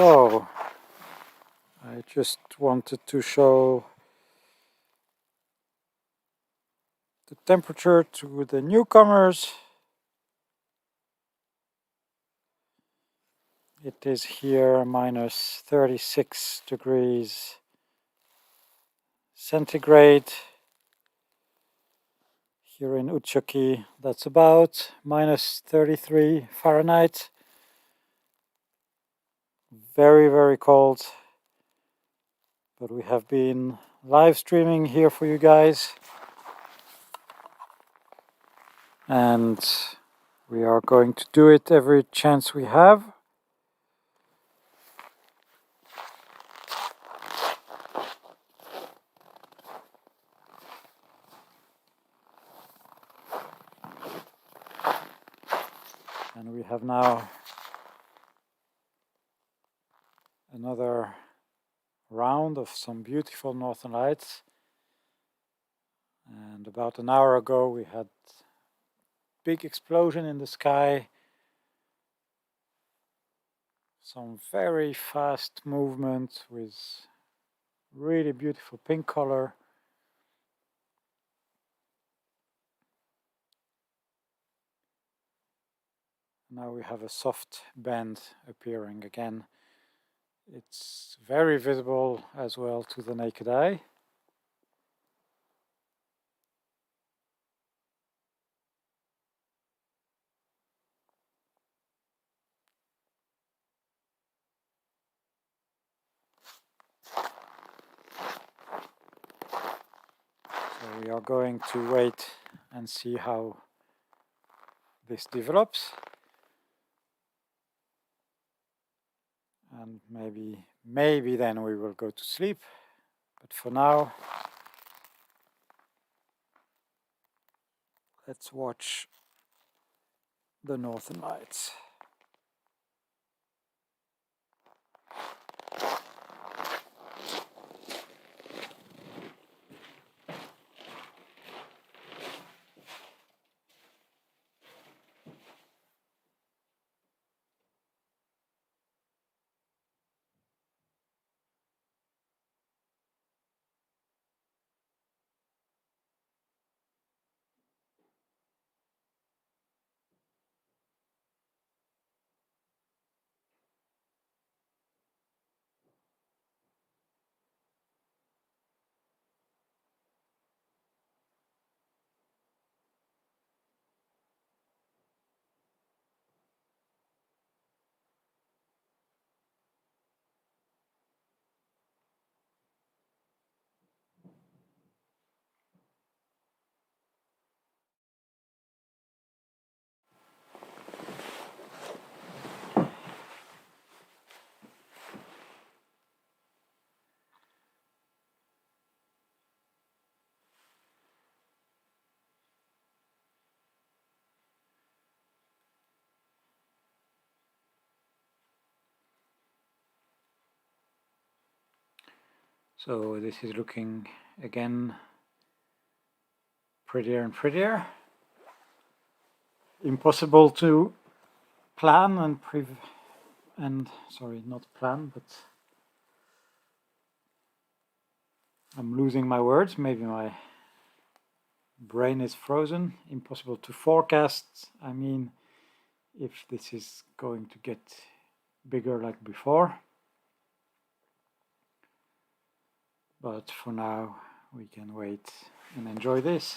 Speaker 1: So, I just wanted to show the temperature to the newcomers. It is here minus 36 degrees centigrade. Here in Utsjoki, that's about minus 33 Fahrenheit. Very, very cold. But we have been live streaming here for you guys. And we are going to do it every chance we have. And we have now another round of some beautiful northern lights. And about an hour ago we had a big explosion in the sky. Some very fast movement with really beautiful pink color. Now we have a soft band appearing again. It's very visible as well to the naked eye. So we are going to wait and see how this develops. And maybe then we will go to sleep. But for now, let's watch the northern lights. So this is looking again prettier and prettier. Impossible to plan and sorry, not plan, but I'm losing my words. Maybe my brain is frozen. Impossible to forecast. I mean, if this is going to get bigger like before. But for now, we can wait and enjoy this.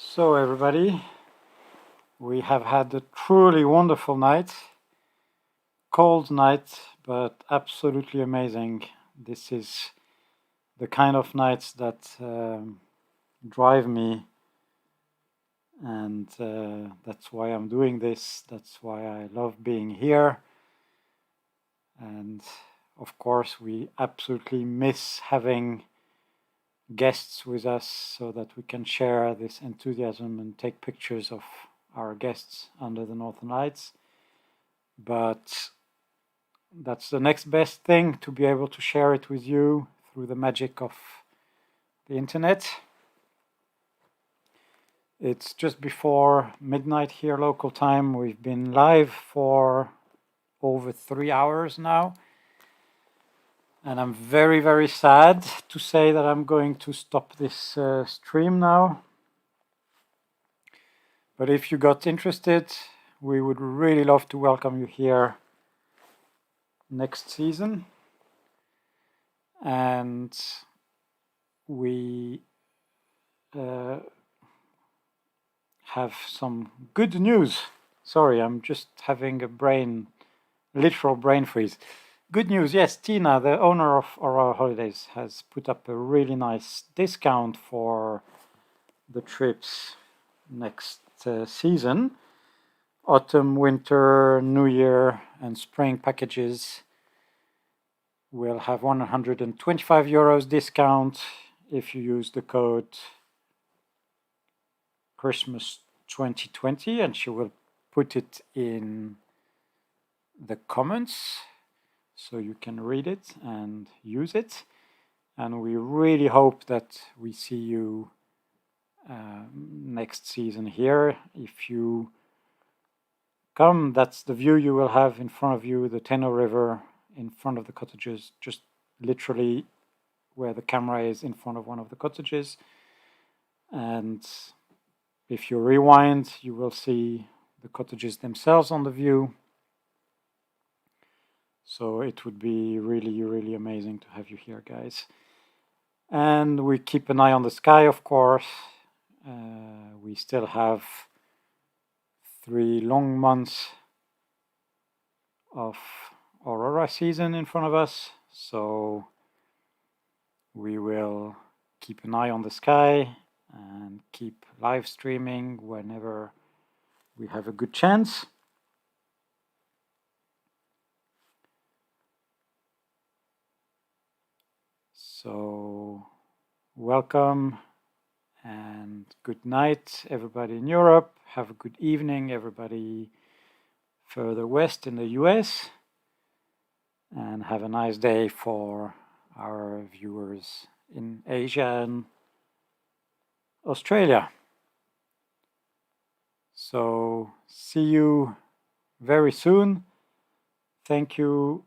Speaker 1: So everybody, we have had a truly wonderful night. Cold night, but absolutely amazing. This is the kind of nights that drive me, and that's why I'm doing this. That's why I love being here. And of course, we absolutely miss having guests with us so that we can share this enthusiasm and take pictures of our guests under the Northern Lights. But that's the next best thing, to be able to share it with you through the magic of the internet. It's just before midnight here local time. We've been live for over 3 hours now. And I'm very, very sad to say that I'm going to stop this stream now. But if you got interested, we would really love to welcome you here next season. And we have some good news. Sorry, I'm just having a literal brain freeze. Good news, yes, Tina, the owner of Aurora Holidays, has put up a really nice discount for the trips next season. Autumn, winter, New Year, and spring packages will have 125 euros discount if you use the code Christmas 2020, and she will put it in the comments so you can read it and use it. And we really hope that we see you next season here. If you come, that's the view you will have in front of you, the Tenno River in front of the cottages, just literally where the camera is in front of one of the cottages. And if you rewind, you will see the cottages themselves on the view. So it would be really, really amazing to have you here, guys. And we keep an eye on the sky, of course. We still have 3 long months of aurora season in front of us. So we will keep an eye on the sky and keep live streaming whenever we have a good chance. So welcome and good night, everybody in Europe. Have a good evening, everybody further west in the US. And have a nice day for our viewers in Asia and Australia. So see you very soon. Thank you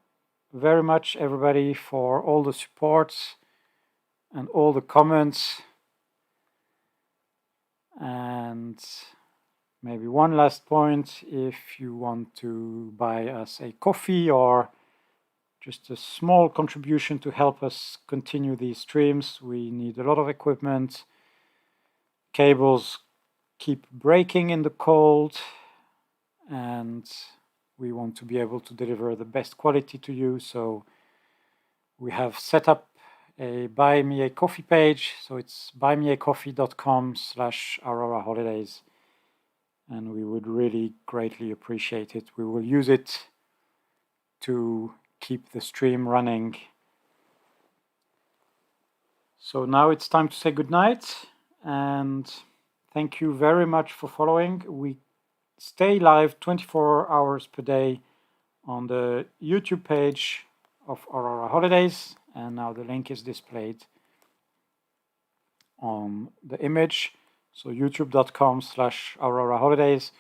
Speaker 1: very much, everybody, for all the supports and all the comments. And maybe one last point: if you want to buy us a coffee or just a small contribution to help us continue these streams, we need a lot of equipment. Cables keep breaking in the cold, and we want to be able to deliver the best quality to you. So we have set up a Buy Me a Coffee page. So it's buymeacoffee.com/Aurora Holidays. And we would really greatly appreciate it. We will use it to keep the stream running. So now it's time to say goodnight. And thank you very much for following. We stay live 24 hours per day on the YouTube page of Aurora Holidays. And now the link is displayed on the image. So youtube.com/Aurora Holidays.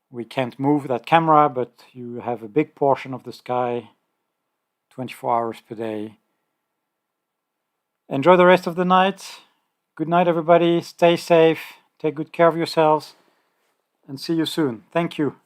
Speaker 1: We can't move that camera, but you have a big portion of the sky 24 hours per day. Enjoy the rest of the night. Good night, everybody. Stay safe. Take good care of yourselves. And see you soon. Thank you.